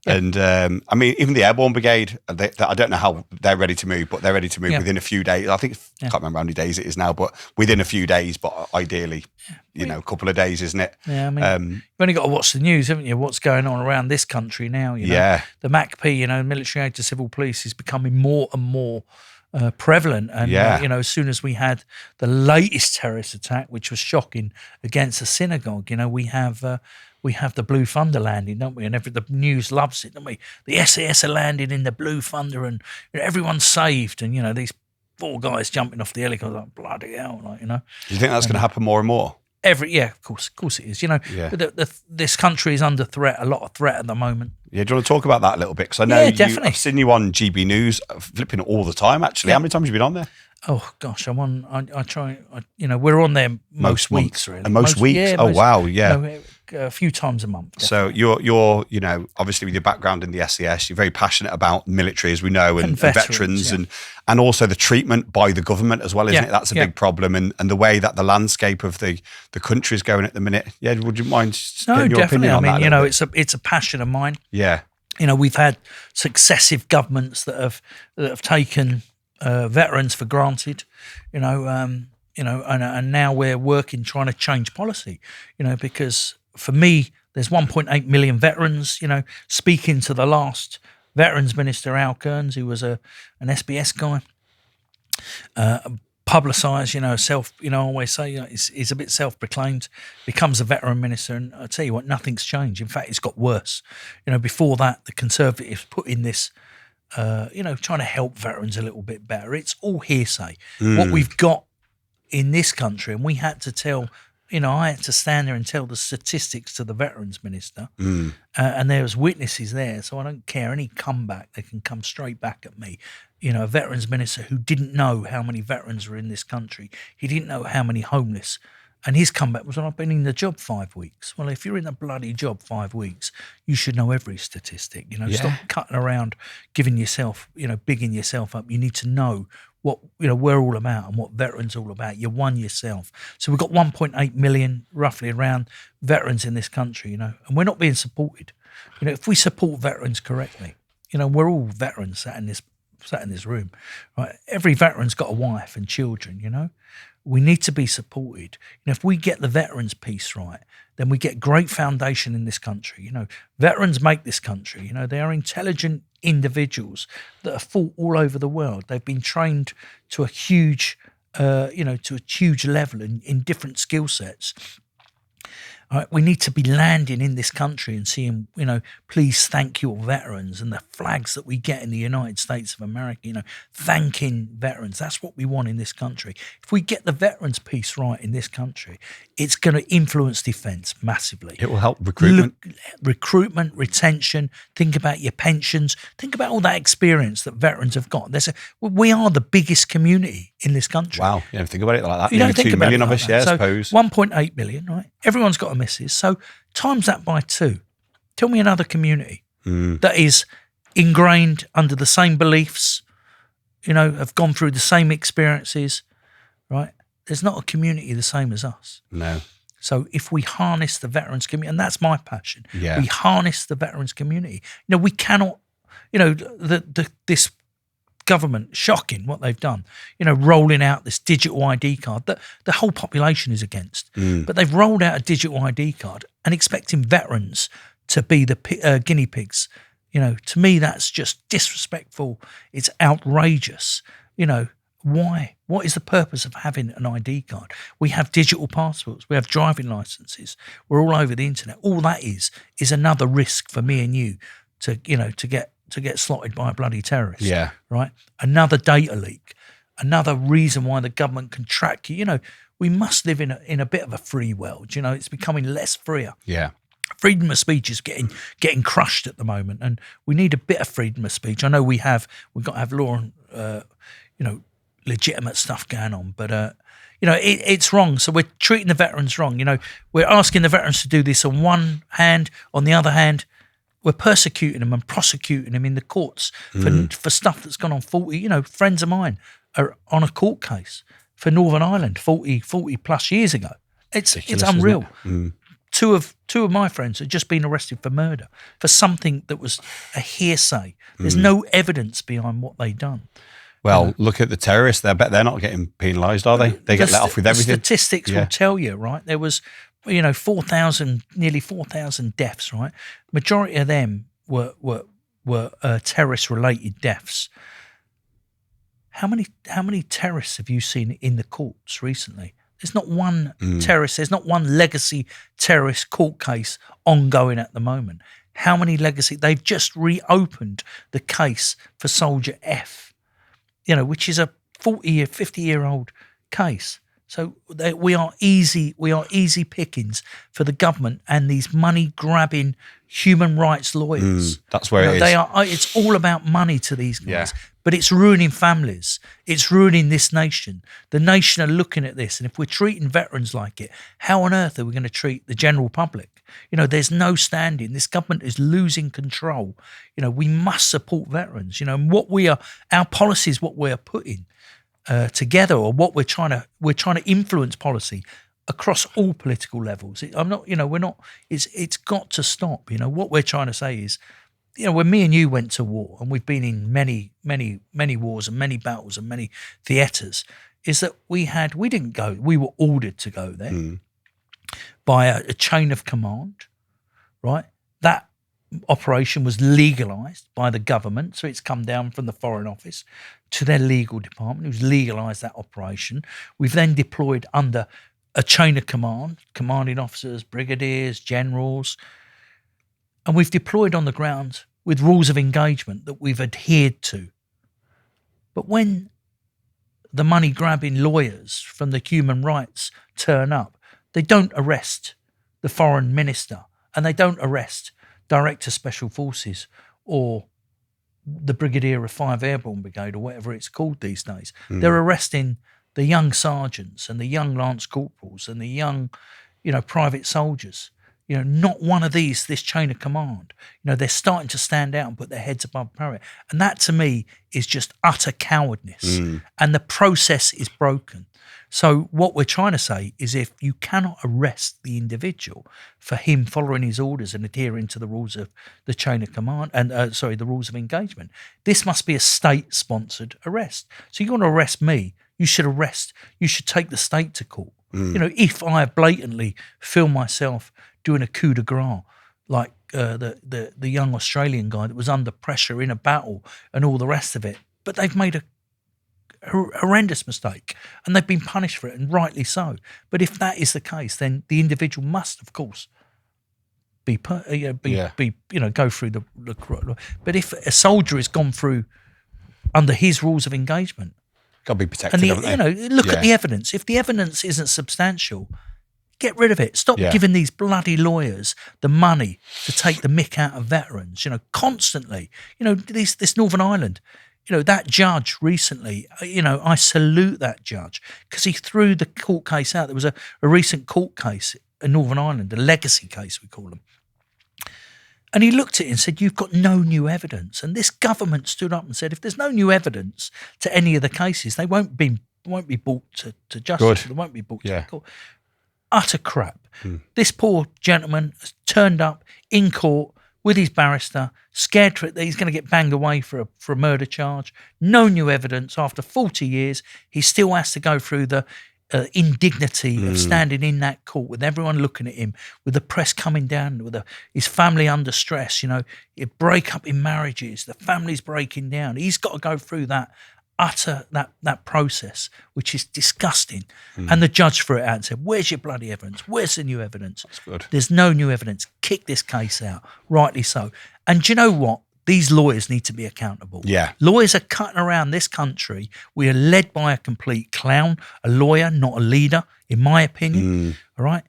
And I mean, even the Airborne Brigade, I don't know how they're ready to move, but they're ready to move within a few days. I think, I can't remember how many days it is now, but within a few days, but ideally, you know, a couple of days, isn't it? Yeah, I mean, you've only got to watch the news, haven't you? What's going on around this country now, you know? Yeah. The MACP, you know, military aid to civil police is becoming more and more prevalent. And, you know, as soon as we had the latest terrorist attack, which was shocking, against a synagogue, you know, we have the Blue Thunder landing, don't we? And the news loves it, don't we? The SAS are landing in the Blue Thunder and you know, everyone's saved. And, you know, these 4 guys jumping off the helicopter, like, bloody hell, like, you know. Do you think that's going to happen more and more? Of course it is. You know, this country is under threat, a lot of threat at the moment. Yeah, do you want to talk about that a little bit? Because I know definitely. I've seen you on GB News, flipping all the time, actually. How many times have you been on there? Oh, gosh, I'm on, I try, you know, we're on there most weeks, really. And most weeks? Yeah, wow, yeah. You know, a few times a month. Definitely. So you're, you know, obviously with your background in the SES, you're very passionate about military, as we know, and veterans and also the treatment by the government as well, isn't it? That's a big problem, and the way that the landscape of the country is going at the minute. Yeah, would you mind getting your opinion on that? I mean, you know, it's a passion of mine. Yeah. You know, we've had successive governments that have taken veterans for granted, you know, and now we're working trying to change policy, you know, because for me, there's 1.8 million veterans, you know, speaking to the last Veterans Minister, Al Kearns, who was an SBS guy, publicised, you know, I always say, you know, he's a bit self-proclaimed, becomes a veteran minister, and I tell you what, nothing's changed. In fact, it's got worse. You know, before that, the Conservatives put in this, you know, trying to help veterans a little bit better. It's all hearsay. What we've got in this country, and we had to tell, you know, I had to stand there and tell the statistics to the Veterans Minister, and there was witnesses there, so I don't care any comeback. They can come straight back at me. You know, a Veterans Minister who didn't know how many veterans were in this country. He didn't know how many homeless. And his comeback was, well, I've been in the job 5 weeks. Well, if you're in the bloody job 5 weeks, you should know every statistic. You know, stop cutting around, giving yourself, you know, bigging yourself up. You need to know what, you know, we're all about and what veterans are all about. You're one yourself. So we've got 1.8 million, roughly, around veterans in this country, you know, and we're not being supported. You know, if we support veterans correctly, you know, we're all veterans sat in this room, right? Every veteran's got a wife and children, you know. We need to be supported. You know, if we get the veterans piece right, then we get great foundation in this country. You know, veterans make this country. You know, they are intelligent individuals that have fought all over the world. They've been trained to a huge, you know, to a huge level in different skill sets. All right, we need to be landing in this country and seeing, you know, please thank your veterans, and the flags that we get in the United States of America, you know, thanking veterans. That's what we want in this country. If we get the veterans piece right in this country, it's going to influence defence massively. It will help recruitment. Recruitment, retention, think about your pensions, think about all that experience that veterans have got. We are the biggest community in this country. Wow, you don't think about it like that. You don't think 2 about million it of like us, that. yeah, I So suppose. 1.8 million, right? Everyone's got a missus. So times that by 2. Tell me another community that is ingrained under the same beliefs, you know, have gone through the same experiences, right? There's not a community the same as us. No. So if we harness the veterans community, and that's my passion, Yeah. we harness the veterans community. You know, we cannot, you know, this government, shocking what they've done, you know, rolling out this digital ID card that the whole population is against. But they've rolled out a digital ID card and expecting veterans to be the guinea pigs. You know, to me, that's just disrespectful. It's outrageous. You know, why? What is the purpose of having an ID card? We have digital passports. We have driving licenses. We're all over the internet. All that is another risk for me and you to, you know, to get slotted by a bloody terrorist. Yeah. Right? Another data leak. Another reason why the government can track you. You know, we must live in a bit of a free world. You know, it's becoming less freer. Yeah. Freedom of speech is getting crushed at the moment, and we need a bit of freedom of speech. I know we've got to have law and you know, legitimate stuff going on, but you know, it's wrong. So we're treating the veterans wrong. You know, we're asking the veterans to do this on one hand. On the other hand, we're persecuting them and prosecuting them in the courts for stuff that's gone on 40. You know, friends of mine are on a court case for Northern Ireland 40 plus years ago. It's ridiculous, unreal. Two of my friends had just been arrested for murder, for something that was a hearsay. There's no evidence behind what they've done. Well, look at the terrorists. I bet they're not getting penalised, are they? They get let off with everything. The statistics will tell you, right? There was, nearly 4,000 deaths, right? Majority of them were terrorist-related deaths. How many terrorists have you seen in the courts recently? There's not one terrorist. There's not one legacy terrorist court case ongoing at the moment. How many legacy? They've just reopened the case for Soldier F, which is a 50-year-old case. So we are easy pickings for the government and these money-grabbing human rights lawyers. That's where it is. It's all about money to these guys. Yeah. But it's ruining families. It's ruining this nation. The nation are looking at this, and if we're treating veterans like it, how on earth are we going to treat the general public? There's no standing. This government is losing control. We must support veterans. And our policies, what we're putting together, or what we're trying to influence policy across all political levels. It's got to stop. What we're trying to say is, when me and you went to war, and we've been in many, many, many wars and many battles and many theatres, is that we didn't go, we were ordered to go there by a chain of command, right? That operation was legalised by the government, so it's come down from the Foreign Office to their legal department, who's legalised that operation. We've then deployed under a chain of command, commanding officers, brigadiers, generals, and we've deployed on the ground with rules of engagement that we've adhered to. But when the money-grabbing lawyers from the human rights turn up, they don't arrest the foreign minister, and they don't arrest Director Special Forces or the Brigadier of 5 Airborne Brigade, or whatever it's called these days. They're arresting the young sergeants and the young lance corporals and the young, private soldiers. Not one of this chain of command. They're starting to stand out and put their heads above parapet. And that, to me, is just utter cowardice. And the process is broken. So what we're trying to say is, if you cannot arrest the individual for him following his orders and adhering to the rules of the chain of command, and the rules of engagement, this must be a state-sponsored arrest. So you want to arrest me, you should take the state to court. If I blatantly feel myself doing a coup de grace, like the young Australian guy that was under pressure in a battle and all the rest of it, but they've made a horrendous mistake and they've been punished for it, and rightly so. But if that is the case, then the individual must, of course, go through the. But if a soldier has gone through under his rules of engagement, got to be protected. And look at the evidence. If the evidence isn't substantial, get rid of it. Stop giving these bloody lawyers the money to take the mick out of veterans, constantly. This Northern Ireland, that judge recently, I salute that judge, because he threw the court case out. There was a recent court case in Northern Ireland, a legacy case, we call them. And he looked at it and said, you've got no new evidence. And this government stood up and said, if there's no new evidence to any of the cases, they won't be brought to justice. They won't be brought to court. Utter crap. This poor gentleman has turned up in court with his barrister, scared that he's going to get banged away for a murder charge. No new evidence. After 40 years, he still has to go through the indignity of standing in that court with everyone looking at him, with the press coming down, with his family under stress. You break up in marriages, the family's breaking down. He's got to go through that process, which is disgusting. And the judge threw it out and said, where's your bloody evidence? Where's the new evidence? That's good. There's no new evidence. Kick this case out. Rightly so. And do you know what? These lawyers need to be accountable. Yeah. Lawyers are cutting around this country. We are led by a complete clown, a lawyer, not a leader, in my opinion. All right?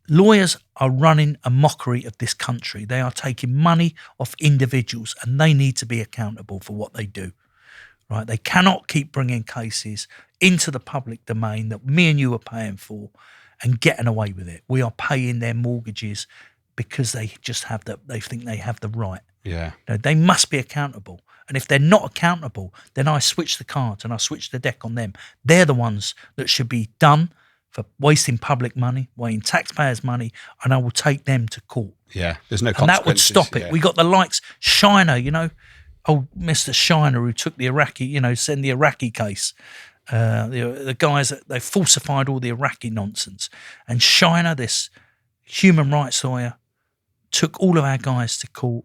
Lawyers are running a mockery of this country. They are taking money off individuals, and they need to be accountable for what they do. Right? They cannot keep bringing cases into the public domain that me and you are paying for and getting away with it. We are paying their mortgages because they just they think they have the right. Yeah. They must be accountable. And if they're not accountable, then I switch the cards and I switch the deck on them. They're the ones that should be done for wasting public money, wasting taxpayers' money, and I will take them to court. Yeah, there's no And that would consequences. stop it. Yeah. We got the likes, Shiner, old Mr. Shiner, who took the Iraqi, send the Iraqi case. The guys that they falsified all the Iraqi nonsense. And Shiner, this human rights lawyer, took all of our guys to court,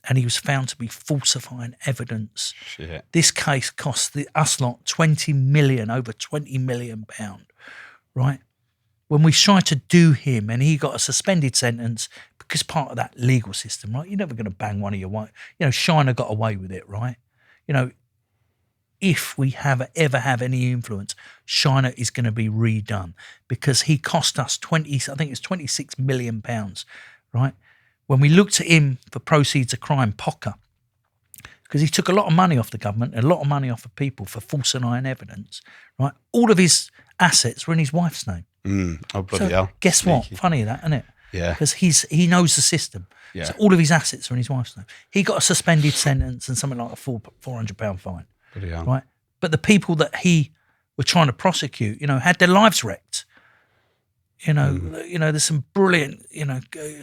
and he was found to be falsifying evidence. Shit. This case cost us lot over 20 million pound, right? When we tried to do him, and he got a suspended sentence because part of that legal system, right? You're never going to bang one of your wife. Shiner got away with it, right? If we ever have any influence, Shiner is going to be redone because he cost us 26 million pounds, right? When we looked at him for proceeds of crime, POCA, because he took a lot of money off the government, a lot of money off of people for falsifying evidence, right? All of his assets were in his wife's name. Oh, bloody hell. Guess Sneaky. what? Funny that, isn't it? Yeah. Because he knows the system. Yeah. So all of his assets are in his wife's name. He got a suspended sentence and something like a £400 fine. Bloody hell. Right? But the people that he were trying to prosecute, had their lives wrecked. There's some brilliant,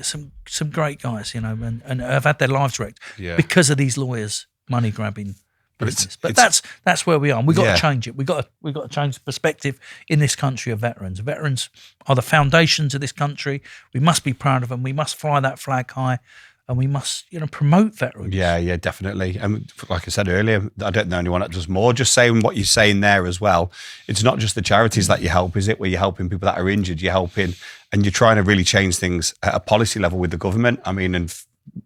some great guys, and have had their lives wrecked because of these lawyers money grabbing business. But that's where we are. And we've got to change it. We've got to change the perspective in this country of veterans. Veterans are the foundations of this country. We must be proud of them. We must fly that flag high. And we must, promote veterans. Yeah, definitely. And like I said earlier, I don't know anyone that does more. Just saying what you're saying there as well. It's not just the charities that you help, is it? Where you're helping people that are injured, you're helping, and you're trying to really change things at a policy level with the government. I mean, and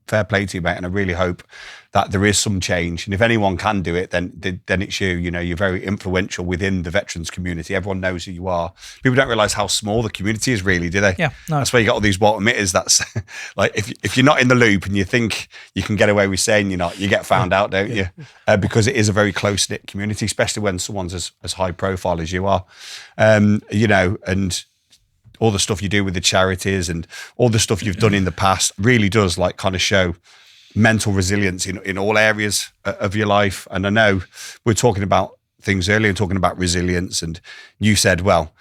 fair play to you, mate. And I really hope that there is some change. And if anyone can do it, then it's you. You're very influential within the veterans community. Everyone knows who you are. People don't realise how small the community is, really, do they? Yeah, no. That's why you got all these water emitters. That's like if you're not in the loop and you think you can get away with saying you're not, you get found out, don't you? Because it is a very close knit community, especially when someone's as high profile as you are. And all the stuff you do with the charities and all the stuff you've done in the past really does kind of show mental resilience in all areas of your life. And I know we're talking about things earlier, talking about resilience, and you said, well,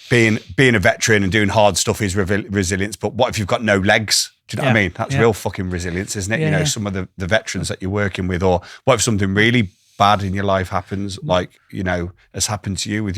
being a veteran and doing hard stuff is resilience, but what if you've got no legs? Do you know what I mean? That's real fucking resilience, isn't it? Some of the veterans that you're working with, or what if something really bad in your life happens, has happened to you with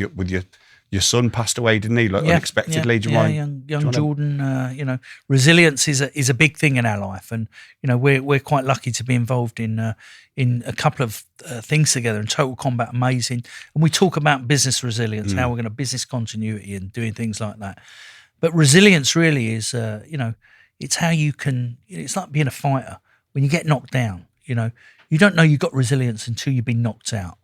your son passed away, didn't he? Unexpectedly. Do you mind? Young Jordan. Resilience is a big thing in our life, and we're quite lucky to be involved in a couple of things together. And Total Combat, amazing, and we talk about business resilience, how we're going to business continuity and doing things like that. But resilience really is, it's how you can. It's like being a fighter when you get knocked down. You don't know you've got resilience until you've been knocked out.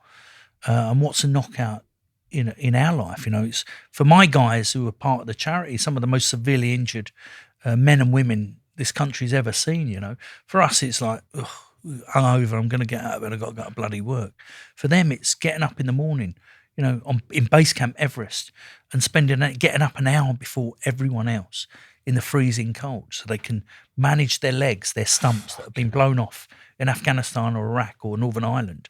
And what's a knockout? In our life, it's for my guys who are part of the charity, some of the most severely injured men and women this country's ever seen. For us, it's like, hungover, I'm going to get out of bed, I've got to go to bloody work. For them, it's getting up in the morning, in base camp Everest, and getting up an hour before everyone else in the freezing cold, so they can manage their legs, their stumps that have been blown off in Afghanistan or Iraq or Northern Ireland,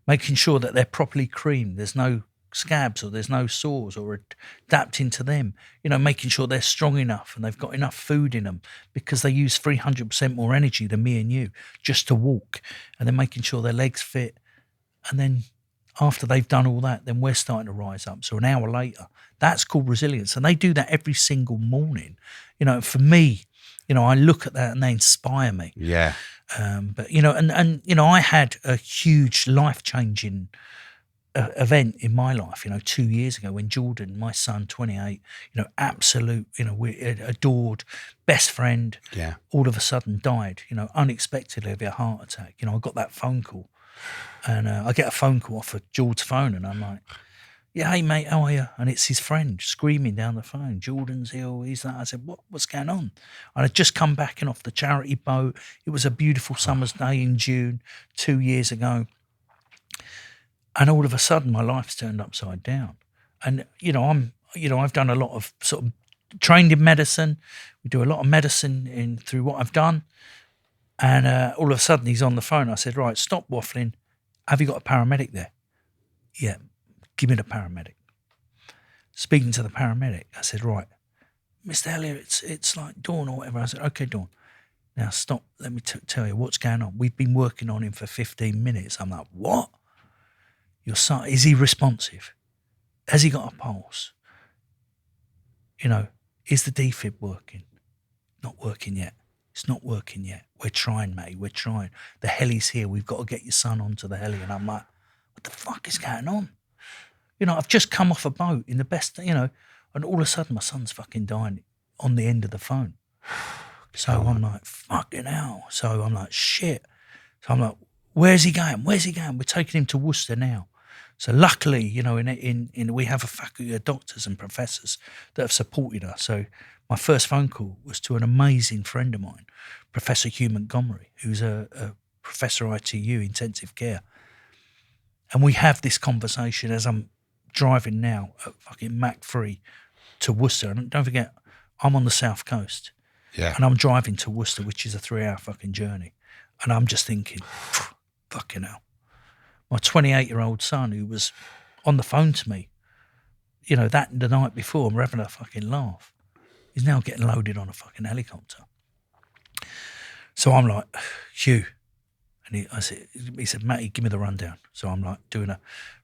making sure that they're properly creamed, there's no scabs or there's no sores, or adapting to them, making sure they're strong enough and they've got enough food in them, because they use 300% more energy than me and you just to walk, and then making sure their legs fit. And then after they've done all that, then we're starting to rise up. So an hour later, that's called resilience. And they do that every single morning. For me, I look at that and they inspire me. Yeah. But I had a huge life-changing event in my life, 2 years ago, when Jordan, my son, 28, absolute, we adored best friend, all of a sudden died, unexpectedly of a heart attack. I got that phone call, and I get a phone call off of George's phone, and I'm like, yeah, hey mate, how are you? And it's his friend screaming down the phone, Jordan's ill, he's that. I said, what's going on? And I'd just come back off the charity boat. It was a beautiful summer's day in June 2 years ago. And all of a sudden, my life's turned upside down. And I've done a lot of sort of trained in medicine. We do a lot of medicine through what I've done. And all of a sudden, he's on the phone. I said, right, stop waffling. Have you got a paramedic there? Yeah, give me the paramedic. speaking to the paramedic. I said, right, Mr. Hellyer, it's like Dawn or whatever. I said, okay, Dawn. Now stop. Let me tell you what's going on. We've been working on him for 15 minutes. I'm like, what? Your son, is he responsive? Has he got a pulse? You know, is the defib working? Not working yet. It's not working yet. We're trying, mate. We're trying. The heli's here. We've got to get your son onto the heli. And I'm like, what the fuck is going on? You know, I've just come off a boat in the best, you know, and all of a sudden my son's fucking dying on the end of the phone. So I'm like, fucking hell. So I'm like, shit. So I'm like, where's he going? Where's he going? We're taking him to Worcester now. So luckily, you know, in we have a faculty of doctors and professors that have supported us. So my first phone call was to an amazing friend of mine, Professor Hugh Montgomery, who's a professor ITU, intensive care. And we have this conversation as I'm driving now at fucking Mach 3 to Worcester. And don't forget, I'm on the south coast. Yeah. And I'm driving to Worcester, which is a 3-hour fucking journey. And I'm just thinking, fucking hell. My 28-year-old son, who was on the phone to me, you know, that the night before, we're having a fucking laugh. He's now getting loaded on a fucking helicopter. So I'm like, Hugh. And he said, Matty, give me the rundown. So I'm like doing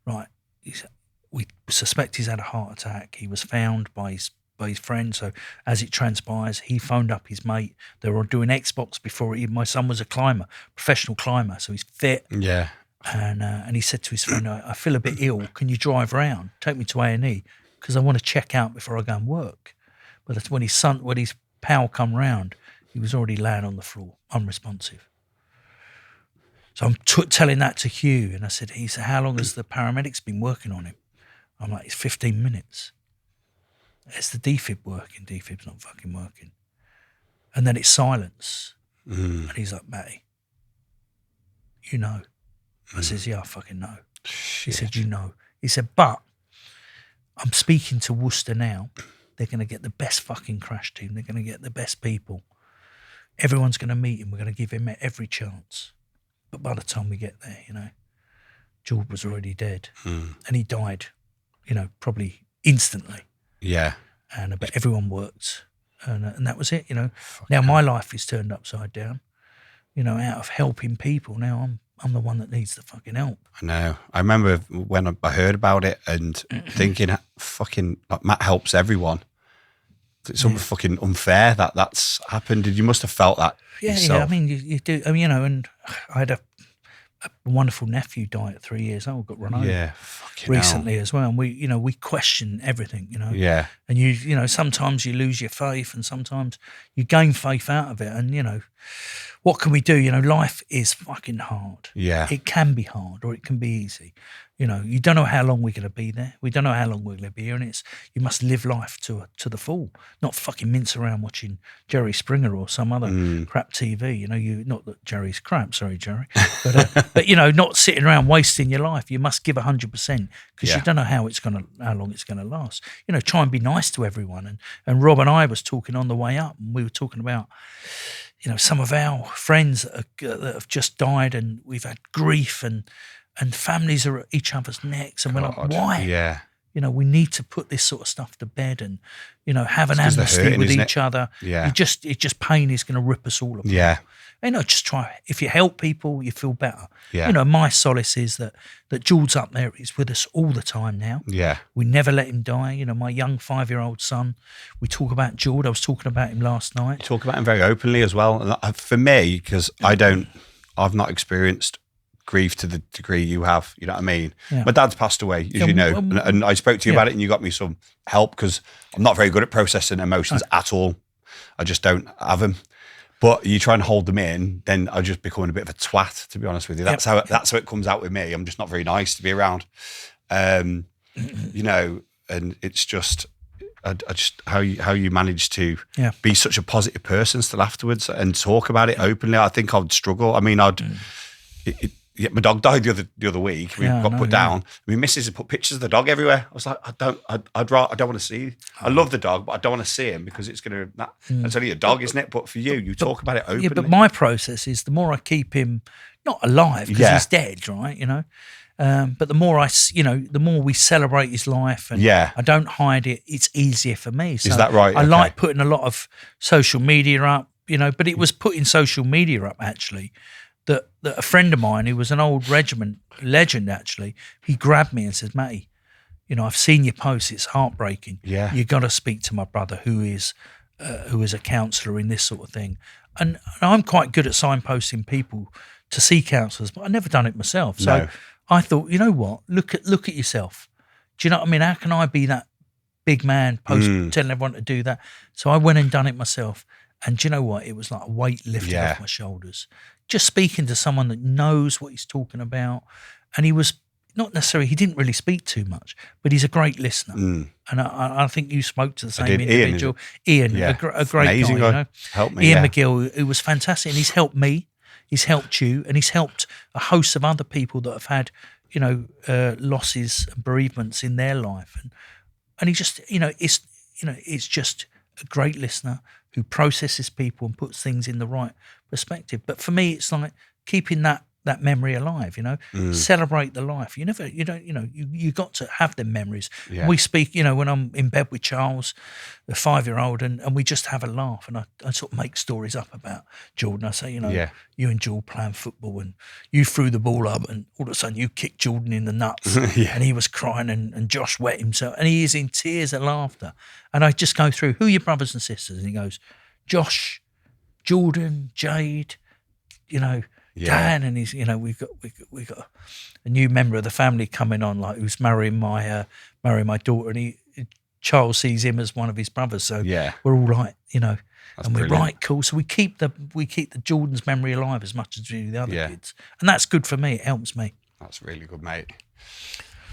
right. He said, we suspect he's had a heart attack. He was found by his friend. So as it transpires, he phoned up his mate. They were doing Xbox before my son was a climber, professional climber. So he's fit. Yeah. And he said to his friend, I feel a bit ill. Can you drive around? Take me to A&E because I want to check out before I go and work. But that's when his pal come round, he was already laying on the floor, unresponsive. So I'm telling that to Hugh, and he said, how long has the paramedics been working on him? I'm like, it's 15 minutes. Is the defib working? Defib's not fucking working. And then it's silence. And he's like, Matty, you know. I says, yeah, I fucking know. Shit. He said, you know. He said, but I'm speaking to Worcester now. They're going to get the best fucking crash team. They're going to get the best people. Everyone's going to meet him. We're going to give him every chance. But by the time we get there, you know, George was already dead. And he died, you know, probably instantly. Yeah. But everyone worked. And that was it, you know. Now my life is turned upside down. You know, out of helping people, now I'm the one that needs the fucking help. I know. I remember when I heard about it and thinking, fucking, like, Matt helps everyone. It's fucking unfair that that's happened. You must have felt that yourself. Yeah. I mean, you do. I mean, you know, and I had a wonderful nephew die at 3 years old, got run over. Yeah, recently as well. And we question everything, you know. Yeah. And you know, sometimes you lose your faith and sometimes you gain faith out of it. And, you know, what can we do? You know, life is fucking hard. Yeah. It can be hard or it can be easy. You know, you don't know how long we're going to be there. We don't know how long we're going to be here. And you must live life to the full, not fucking mince around watching Jerry Springer or some other crap TV. You know, not that Jerry's crap, sorry, Jerry. But you know, not sitting around wasting your life. You must give 100% because you don't know how long it's going to last. You know, try and be nice to everyone. And Rob and I was talking on the way up and we were talking about, you know, some of our friends that have just died and we've had grief and families are at each other's necks and we're like, why? Yeah. You know, we need to put this sort of stuff to bed and, you know, have an amnesty with each other. Yeah. It just pain is going to rip us all apart. Yeah. You know, just try. If you help people, you feel better. Yeah. You know, my solace is that George's up there. He's with us all the time now. Yeah. We never let him die. You know, my young 5-year-old son, we talk about George. I was talking about him last night. You talk about him very openly as well. And for me, because I've not experienced grief to the degree you have, you know what I mean? Yeah. My dad's passed away, as you know, and I spoke to you about it and you got me some help because I'm not very good at processing emotions at all. I just don't have them. But you try and hold them in, then I just become a bit of a twat, to be honest with you. That's how it comes out with me. I'm just not very nice to be around. You know, and it's just how you manage to be such a positive person still afterwards and talk about it openly. I think I'd struggle. I mean, my dog died the other week. We got put down. I mean, Mrs. had put pictures of the dog everywhere. I was like, I don't want to see. I love the dog, but I don't want to see him because it's going to. That's only a dog, isn't it? But for you talk about it openly. Yeah, but my process is the more I keep him not alive because he's dead, right? You know, But the more the more we celebrate his life, and I don't hide it, it's easier for me. So is that right? I like putting a lot of social media up, but it was putting social media up actually that a friend of mine who was an old regiment legend, actually, he grabbed me and said, Matty, I've seen your posts, it's heartbreaking. Yeah. You got to speak to my brother who is a counsellor in this sort of thing. And I'm quite good at signposting people to see counsellors, but I've never done it myself. So I thought, you know what? Look at yourself. Do you know what I mean? How can I be that big man telling everyone to do that? So I went and done it myself. And do you know what? It was like a weight lifted off my shoulders. Just speaking to someone that knows what he's talking about. And he was not necessarily, he didn't really speak too much, but he's a great listener. And I think you spoke to the same individual. Ian, a great amazing guy. Helped me, Ian McGill, who was fantastic. And he's helped me. He's helped you, and he's helped a host of other people that have had, losses and bereavements in their life, and he just, it's just a great listener who processes people and puts things in the right perspective. But for me, it's like keeping that memory alive. Celebrate the life. You got to have them memories. Yeah. We speak, when I'm in bed with Charles, the 5-year-old, and we just have a laugh, and I sort of make stories up about Jordan. I say, you and Jordan playing football, and you threw the ball up, and all of a sudden you kicked Jordan in the nuts, and he was crying, and Josh wet himself, and he is in tears of laughter. And I just go through, who are your brothers and sisters? And he goes, Josh, Jordan, Jade, Dan, and he's, we've got a new member of the family coming on, like who's marrying my daughter, and Charles sees him as one of his brothers. So we're all like, That's and we're brilliant. Right, cool. So we keep the Jordan's memory alive as much as we do the other kids, and that's good for me. It helps me. That's really good, mate.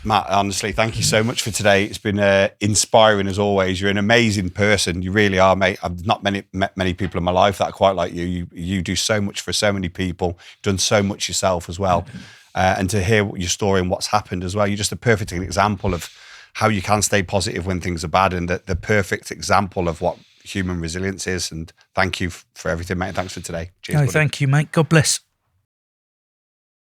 Matt, honestly, thank you so much for today. It's been inspiring as always. You're an amazing person. You really are, mate. I've not met many people in my life that are quite like you. You do so much for so many people. You've done so much yourself as well. And to hear your story and what's happened as well, you're just a perfect example of how you can stay positive when things are bad, and the perfect example of what human resilience is. And thank you for everything, mate. Thanks for today. Cheers, buddy. Thank you, mate. God bless.